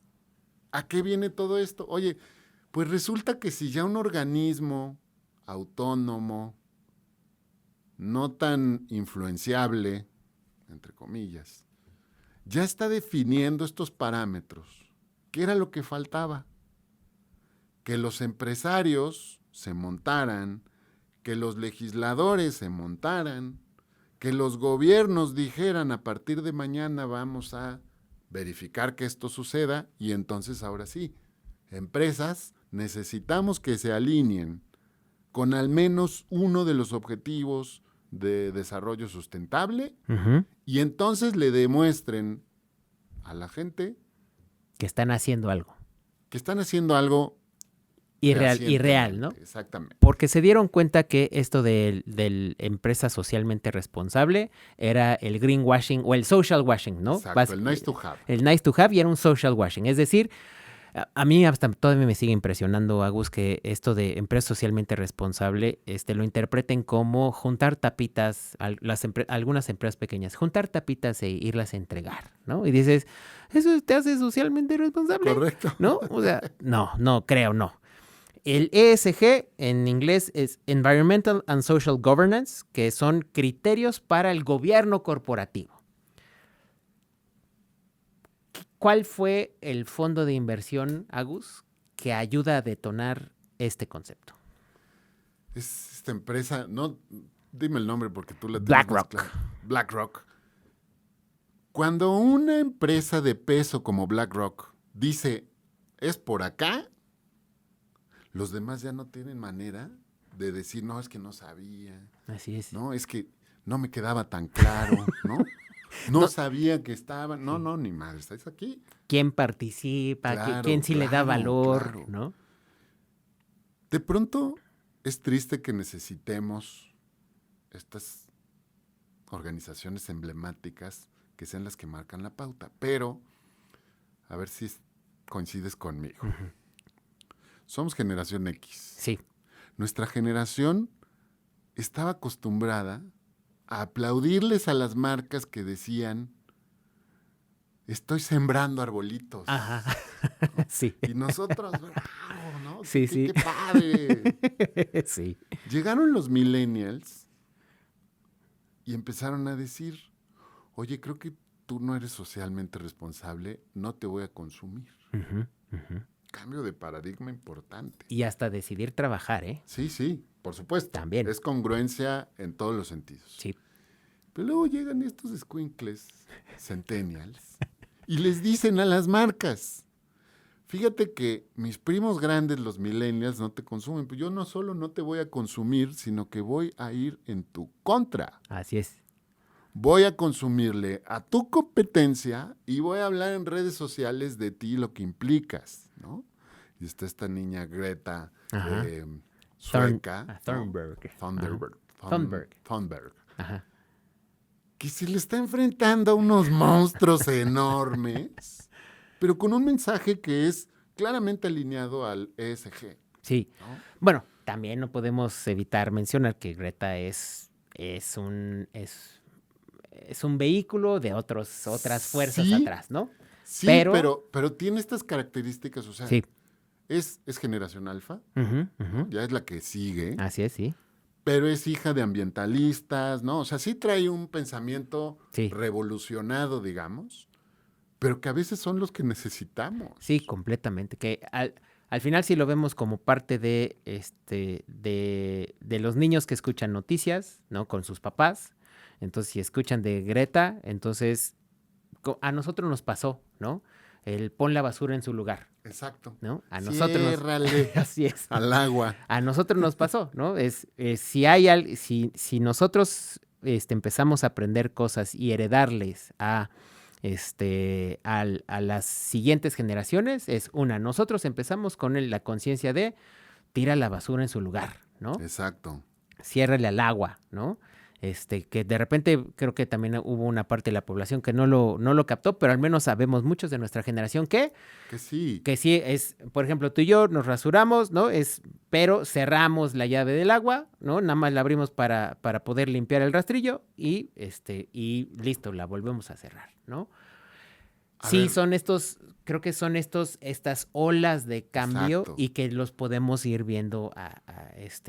¿a qué viene todo esto? Oye, pues resulta que si ya un organismo autónomo, no tan influenciable, entre comillas, ya está definiendo estos parámetros, ¿qué era lo que faltaba? Que los empresarios se montaran, que los legisladores se montaran, que los gobiernos dijeran a partir de mañana vamos a verificar que esto suceda y entonces ahora sí, empresas necesitamos que se alineen con al menos uno de los objetivos de desarrollo sustentable Uh-huh. y entonces le demuestren a la gente Que están haciendo algo. que están haciendo algo Irreal, ¿no? Exactamente. Porque se dieron cuenta que esto del empresa socialmente responsable era el greenwashing o el social washing, ¿no? Exacto, el nice to have. El nice to have y era un social washing. Es decir, a mí hasta todavía me sigue impresionando, Agus, que esto de empresa socialmente responsable lo interpreten como juntar tapitas, algunas empresas pequeñas, juntar tapitas e irlas a entregar, ¿no? Y dices, ¿eso te hace socialmente responsable? Correcto. ¿No? O sea, no creo, no. El ESG en inglés es Environmental and Social Governance, que son criterios para el gobierno corporativo. ¿Cuál fue el fondo de inversión, Agus, que ayuda a detonar este concepto? Es esta empresa, no, dime el nombre porque tú la tienes más BlackRock. clara. BlackRock. Cuando una empresa de peso como BlackRock dice, es por acá, los demás ya no tienen manera de decir, no, es que no sabía, Así es. no, es que no me quedaba tan claro, ¿no? No sabía que estaba, no, ni madre, estáis aquí. ¿Quién participa? Claro, ¿Quién sí le da claro, valor? claro. ¿No? De pronto es triste que necesitemos estas organizaciones emblemáticas que sean las que marcan la pauta, pero a ver si coincides conmigo. Ujú. Somos generación X. Sí. Nuestra generación estaba acostumbrada a aplaudirles a las marcas que decían, estoy sembrando arbolitos. Ajá. Sí. Y nosotros, wow, ¿no? Sí, sí. Qué padre. Sí. Llegaron los millennials y empezaron a decir, oye, creo que tú no eres socialmente responsable, no te voy a consumir. Ujú, ujú. Cambio de paradigma importante. Y hasta decidir trabajar, ¿eh? Sí, por supuesto. También. Es congruencia en todos los sentidos. Sí. Pero luego llegan estos squinkles, centennials, y les dicen a las marcas, fíjate que mis primos grandes, los millennials, no te consumen. Pues yo no solo no te voy a consumir, sino que voy a ir en tu contra. Así es. Voy a consumirle a tu competencia y voy a hablar en redes sociales de ti lo que implicas, ¿no? Y está esta niña Greta Ajá. sueca, ¿no? Thunberg. Thunberg, Ajá. que se le está enfrentando a unos monstruos enormes, pero con un mensaje que es claramente alineado al ESG, Sí. ¿no? Bueno, también no podemos evitar mencionar que Greta es un vehículo de otras fuerzas Sí, atrás, ¿no? Sí, Pero- pero tiene estas características, o sea, Sí. es generación alfa, Ujú, ¿no? ujú. Ya es la que sigue, Así es, sí. pero es hija de ambientalistas, ¿no? O sea, sí trae un pensamiento Sí. revolucionado, digamos, pero que a veces son los que necesitamos. Sí, completamente. Que al final sí lo vemos como parte de los niños que escuchan noticias, ¿no? Con sus papás. Entonces, si escuchan de Greta, entonces a nosotros nos pasó, ¿no? El pon la basura en su lugar, Exacto. ¿no? A nosotros nos... Ciérrale Así es. al agua. A nosotros nos pasó, ¿no? Si nosotros empezamos a aprender cosas y heredarles a las siguientes generaciones, nosotros empezamos con la conciencia de tira la basura en su lugar, ¿no? Exacto. Ciérrale al agua, ¿no? Que de repente creo que también hubo una parte de la población que no lo captó, pero al menos sabemos muchos de nuestra generación que sí es, por ejemplo, tú y yo nos rasuramos, ¿no? Pero cerramos la llave del agua, ¿no? Nada más la abrimos para poder limpiar el rastrillo y listo, la volvemos a cerrar, ¿no? Sí, creo que son estas olas de cambio. Exacto. Y que los podemos ir viendo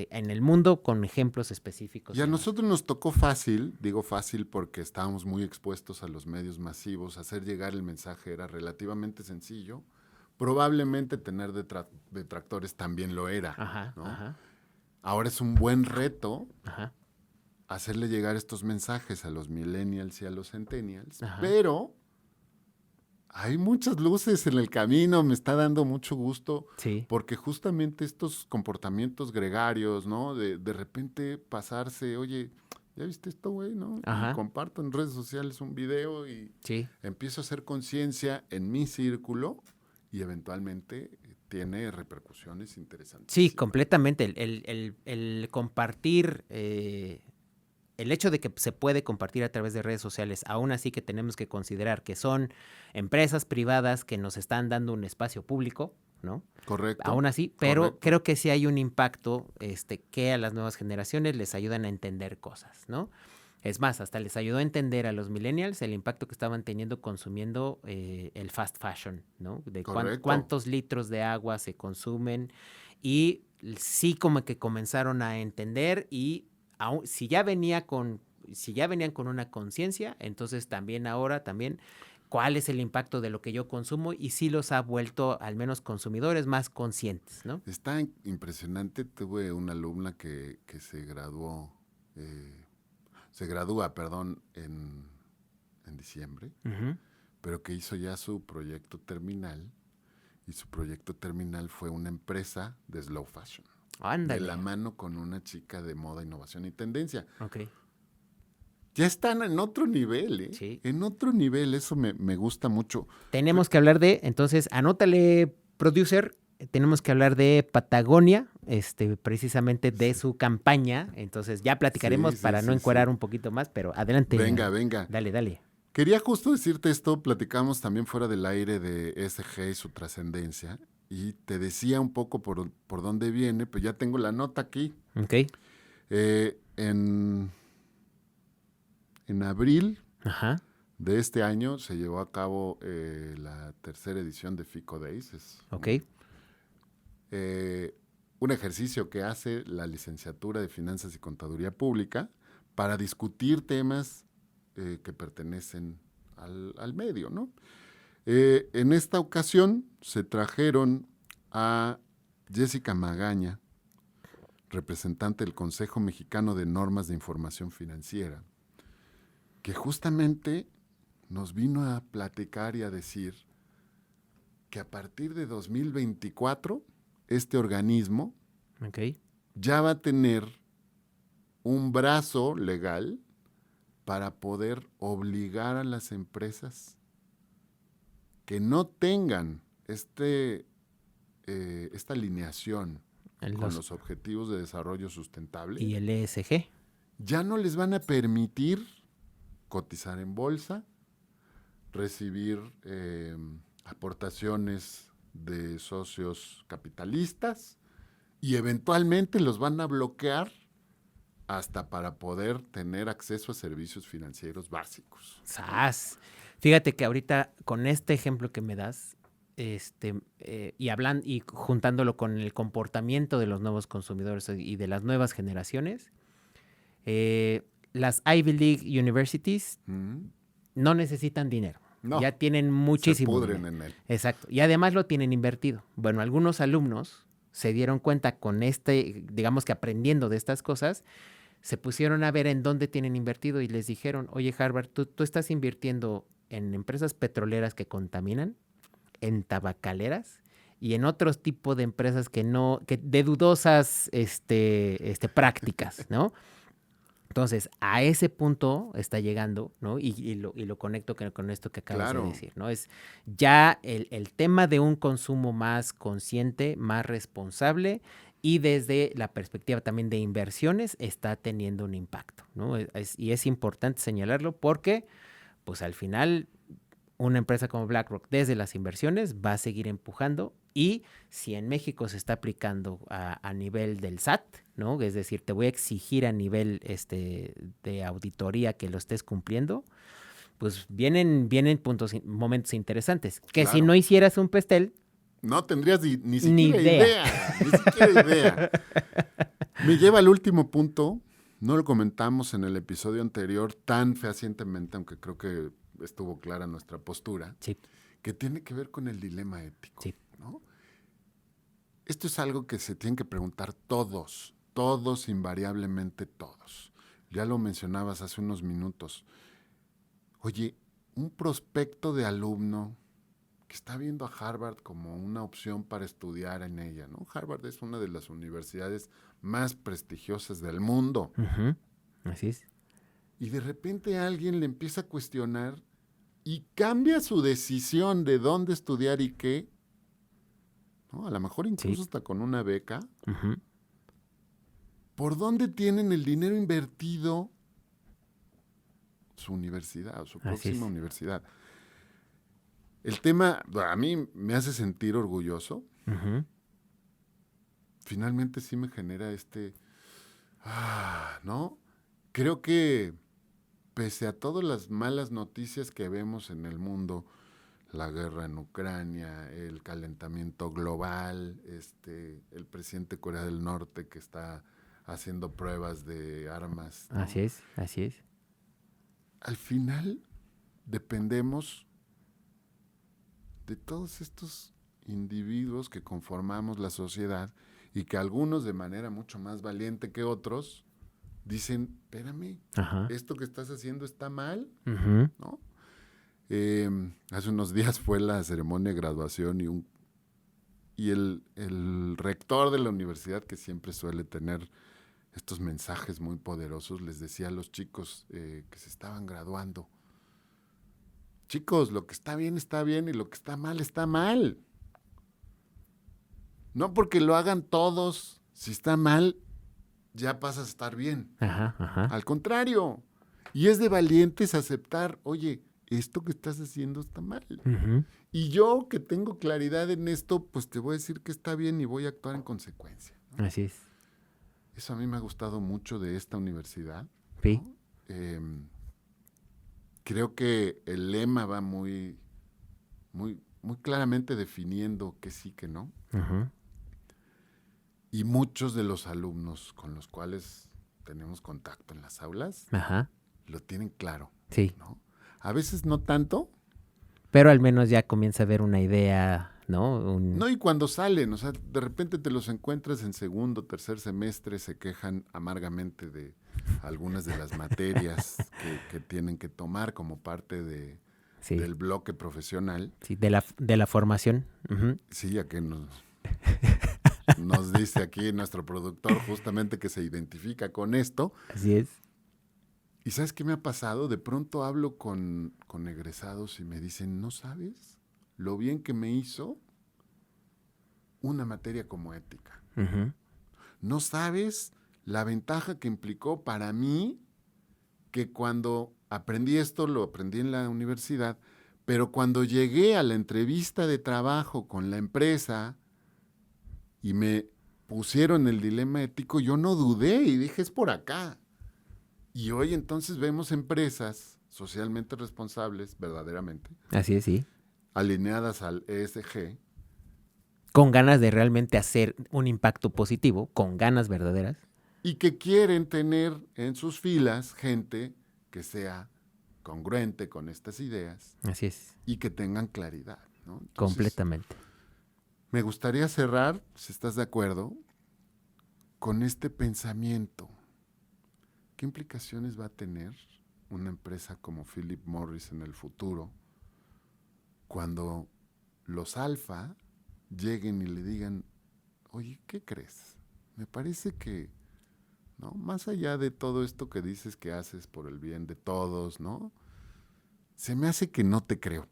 en el mundo con ejemplos específicos. Y a nosotros nos tocó fácil, digo fácil porque estábamos muy expuestos a los medios masivos, hacer llegar el mensaje era relativamente sencillo, probablemente tener detractores también lo era, Ajá, ¿no? ajá, Ahora es un buen reto ajá, hacerle llegar estos mensajes a los millennials y a los centennials, Ajá. pero hay muchas luces en el camino, me está dando mucho gusto, sí, porque justamente estos comportamientos gregarios, ¿no? De repente pasarse, oye, ¿ya viste esto, güey? ¿No? Ajá. Y comparto en redes sociales un video y sí, empiezo a hacer conciencia en mi círculo y eventualmente tiene repercusiones interesantes. sí, completamente. El compartir, el hecho de que se puede compartir a través de redes sociales, aún así que tenemos que considerar que son empresas privadas que nos están dando un espacio público, ¿no? Correcto. Aún así, pero correcto. creo que sí hay un impacto que a las nuevas generaciones les ayudan a entender cosas, ¿no? Es más, hasta les ayudó a entender a los millennials el impacto que estaban teniendo consumiendo el fast fashion, ¿no? De Correcto. cuántos litros de agua se consumen y sí como que comenzaron a entender y si ya venían con una conciencia, entonces también cuál es el impacto de lo que yo consumo y sí los ha vuelto al menos consumidores más conscientes, ¿no? Está impresionante. Tuve una alumna que se gradúa, perdón, en diciembre, Uh-huh. pero que hizo ya su proyecto terminal, y su proyecto terminal fue una empresa de slow fashion, de la Ándale. mano con una chica de moda, innovación y tendencia. Ok. Ya están en otro nivel, ¿eh? Sí. En otro nivel, eso me gusta mucho. Tenemos que hablar entonces, anótale, producer, tenemos que hablar de Patagonia, precisamente de Sí, su campaña. Entonces ya sí, platicaremos sí, para no sí, sí. encuerar un poquito más, pero adelante. Venga, venga. Dale, dale. Quería justo decirte esto, platicamos también fuera del aire de ESG y su trascendencia, y te decía un poco por dónde viene, pues ya tengo la nota aquí. Ok. Eh, en, en abril Ajá. de este año se llevó a cabo la tercera edición de FICO Days. Es Ok. un ejercicio que hace la licenciatura de Finanzas y Contaduría Pública para discutir temas que pertenecen al medio, ¿no? En esta ocasión se trajeron a Jessica Magaña, representante del Consejo Mexicano de Normas de Información Financiera, que justamente nos vino a platicar y a decir que a partir de 2024 este organismo Ok. ya va a tener un brazo legal para poder obligar a las empresas que no tengan esta alineación con los objetivos de desarrollo sustentable, Y el ESG. ya no les van a permitir cotizar en bolsa, recibir aportaciones de socios capitalistas, y eventualmente los van a bloquear hasta para poder tener acceso a servicios financieros básicos. ¡Sas! Fíjate que ahorita con este ejemplo que me das, y juntándolo con el comportamiento de los nuevos consumidores y de las nuevas generaciones, las Ivy League Universities no necesitan dinero. No, Ya tienen se muchísimo pudren dinero. en él. Exacto. Y además lo tienen invertido. Bueno, algunos alumnos se dieron cuenta con digamos que aprendiendo de estas cosas, se pusieron a ver en dónde tienen invertido y les dijeron, oye Harvard, tú estás invirtiendo en empresas petroleras que contaminan, en tabacaleras y en otros tipos de empresas que de dudosas prácticas, ¿no? Entonces, a ese punto está llegando, ¿no? Y lo conecto con esto que acabas de decir, ¿no? Es ya el tema de un consumo más consciente, más responsable, y desde la perspectiva también de inversiones está teniendo un impacto, ¿no? Y es importante señalarlo porque, pues al final, una empresa como BlackRock desde las inversiones va a seguir empujando, y si en México se está aplicando a nivel del SAT, ¿no? Es decir, te voy a exigir a nivel de auditoría que lo estés cumpliendo, pues vienen momentos interesantes. Que Claro. si no hicieras un pastel, no tendrías ni ni siquiera idea. Ni siquiera idea. Me lleva al último punto. No lo comentamos en el episodio anterior tan fehacientemente, aunque creo que estuvo clara nuestra postura, sí, que tiene que ver con el dilema ético. sí. ¿No? Esto es algo que se tienen que preguntar todos, invariablemente todos. Ya lo mencionabas hace unos minutos. Oye, un prospecto de alumno que está viendo a Harvard como una opción para estudiar en ella, ¿no? Harvard es una de las universidades más prestigiosas del mundo. Uh-huh. Así es. Y de repente alguien le empieza a cuestionar y cambia su decisión de dónde estudiar y qué, ¿no? A lo mejor incluso hasta con una beca. Uh-huh. ¿Por dónde tienen el dinero invertido su universidad, su próxima universidad? El tema a mí me hace sentir orgulloso. Uh-huh. Finalmente sí me genera ¿no? Creo que pese a todas las malas noticias que vemos en el mundo, la guerra en Ucrania, el calentamiento global, el presidente de Corea del Norte que está haciendo pruebas de armas, ¿no? Así es, así es. Al final dependemos de todos estos individuos que conformamos la sociedad y que algunos de manera mucho más valiente que otros dicen, espérame, Ajá. esto que estás haciendo está mal, Ujú. ¿no? Hace unos días fue la ceremonia de graduación y el rector de la universidad, que siempre suele tener estos mensajes muy poderosos, les decía a los chicos que se estaban graduando, chicos, lo que está bien y lo que está mal. No porque lo hagan todos, si está mal, ya pasas a estar bien. Ajá, ajá. Al contrario. Y es de valientes aceptar, oye, esto que estás haciendo está mal. Ujú. Y yo que tengo claridad en esto, pues te voy a decir que está bien y voy a actuar en consecuencia, ¿no? Así es. Eso a mí me ha gustado mucho de esta universidad, Sí. ¿no? Creo que el lema va muy claramente definiendo que sí, que no. Ujú. Y muchos de los alumnos con los cuales tenemos contacto en las aulas Ajá. lo tienen claro, Sí. ¿no? A veces no tanto, Pero al menos ya comienza a haber una idea, ¿no? no, y cuando salen, o sea, de repente te los encuentras en segundo, tercer semestre, se quejan amargamente de algunas de las materias que tienen que tomar como parte Sí, del bloque profesional. sí, de la formación. Ujú. Sí, ya que nos dice aquí nuestro productor justamente que se identifica con esto. Así es. ¿Y sabes qué me ha pasado? De pronto hablo con egresados y me dicen, ¿no sabes lo bien que me hizo una materia como ética? Ujú. ¿No sabes la ventaja que implicó para mí que cuando aprendí esto, lo aprendí en la universidad, pero cuando llegué a la entrevista de trabajo con la empresa y me pusieron el dilema ético, yo no dudé y dije, es por acá. Y hoy entonces vemos empresas socialmente responsables, verdaderamente, Así es, sí. alineadas al ESG, Con ganas de realmente hacer un impacto positivo, con ganas verdaderas. y que quieren tener en sus filas gente que sea congruente con estas ideas Así es. y que tengan claridad, ¿no? Entonces, Completamente. me gustaría cerrar, si estás de acuerdo, con este pensamiento. ¿Qué implicaciones va a tener una empresa como Philip Morris en el futuro cuando los alfa lleguen y le digan, oye, ¿qué crees? Me parece que, ¿no? Más allá de todo esto que dices que haces por el bien de todos, ¿no? Se me hace que no te creo.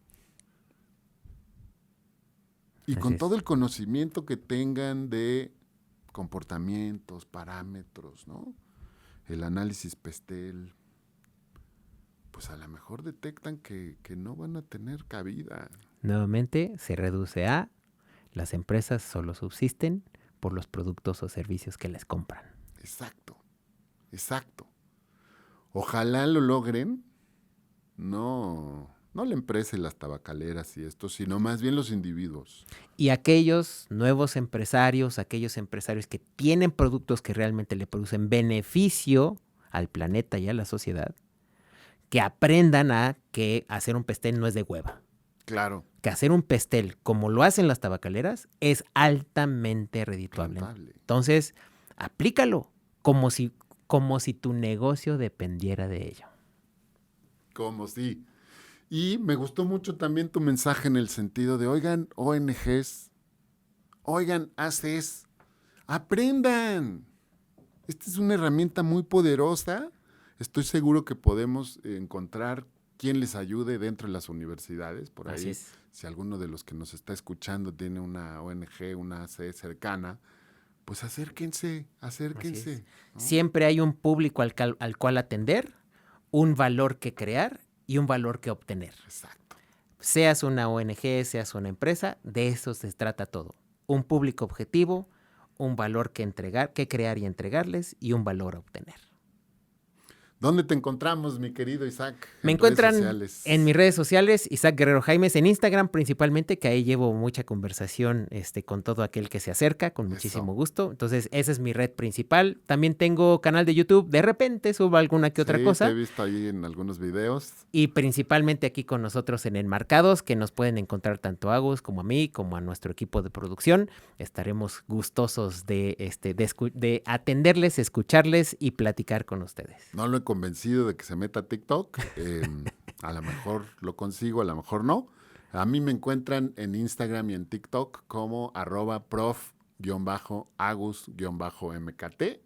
Y Así con es. todo el conocimiento que tengan de comportamientos, parámetros, ¿no? El análisis Pestel, pues a lo mejor detectan que no van a tener cabida. Nuevamente se reduce a las empresas solo subsisten por los productos o servicios que les compran. Exacto, exacto. Ojalá lo logren, no la empresa y las tabacaleras y esto, sino más bien los individuos. Y aquellos nuevos empresarios, aquellos empresarios que tienen productos que realmente le producen beneficio al planeta y a la sociedad, que aprendan a que hacer un pastel no es de hueva. Claro, Que hacer un pastel, como lo hacen las tabacaleras, es altamente redituable. rentable. Entonces, aplícalo como si tu negocio dependiera de ello. Como sí. Y me gustó mucho también tu mensaje en el sentido de, oigan, ONGs, oigan, ACES, aprendan. Esta es una herramienta muy poderosa. Estoy seguro que podemos encontrar quien les ayude dentro de las universidades. Por Así ahí, es. si alguno de los que nos está escuchando tiene una ONG, una ACE cercana, pues acérquense. Así es. ¿No? Siempre hay un público al cual atender, un valor que crear y un valor que obtener. Exacto. Seas una ONG, seas una empresa, de eso se trata todo. Un público objetivo, un valor que entregar, que crear y entregarles y un valor a obtener. ¿Dónde te encontramos, mi querido Isaac? Me encuentran en mis redes sociales, Isaac Guerrero Jaimes, en Instagram principalmente, que ahí llevo mucha conversación con todo aquel que se acerca, con muchísimo gusto. Entonces, esa es mi red principal. También tengo canal de YouTube, de repente subo alguna que otra cosa. Te he visto ahí en algunos videos. Y principalmente aquí con nosotros en Enmarcados, que nos pueden encontrar tanto a Agus como a mí, como a nuestro equipo de producción. Estaremos gustosos de atenderles, escucharles y platicar con ustedes. No lo he convencido de que se meta a TikTok. A lo mejor lo consigo, a lo mejor no. A mí me encuentran en Instagram y en TikTok como @prof_agus_mkt.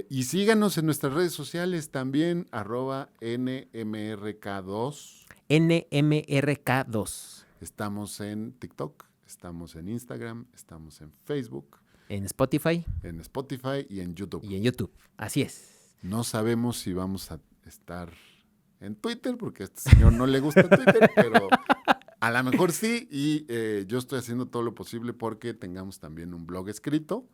Y síganos en nuestras redes sociales también, @NMRK2. NMRK2. Estamos en TikTok, estamos en Instagram, estamos en Facebook. En Spotify. En Spotify y en YouTube. Y en YouTube, así es. No sabemos si vamos a estar en Twitter, porque a este señor no le gusta Twitter, pero a lo mejor sí. Y yo estoy haciendo todo lo posible porque tengamos también un blog escrito.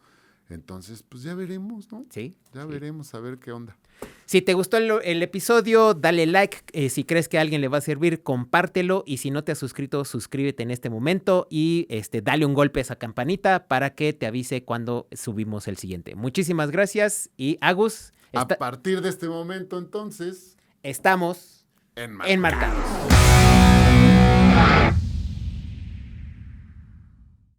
Entonces, pues ya veremos, ¿no? Sí. Ya veremos a ver qué onda. Si te gustó el episodio, dale like. Si crees que a alguien le va a servir, compártelo. Y si no te has suscrito, suscríbete en este momento y dale un golpe a esa campanita para que te avise cuando subimos el siguiente. Muchísimas gracias. Y Agus, a partir de este momento, entonces, estamos enmarcados.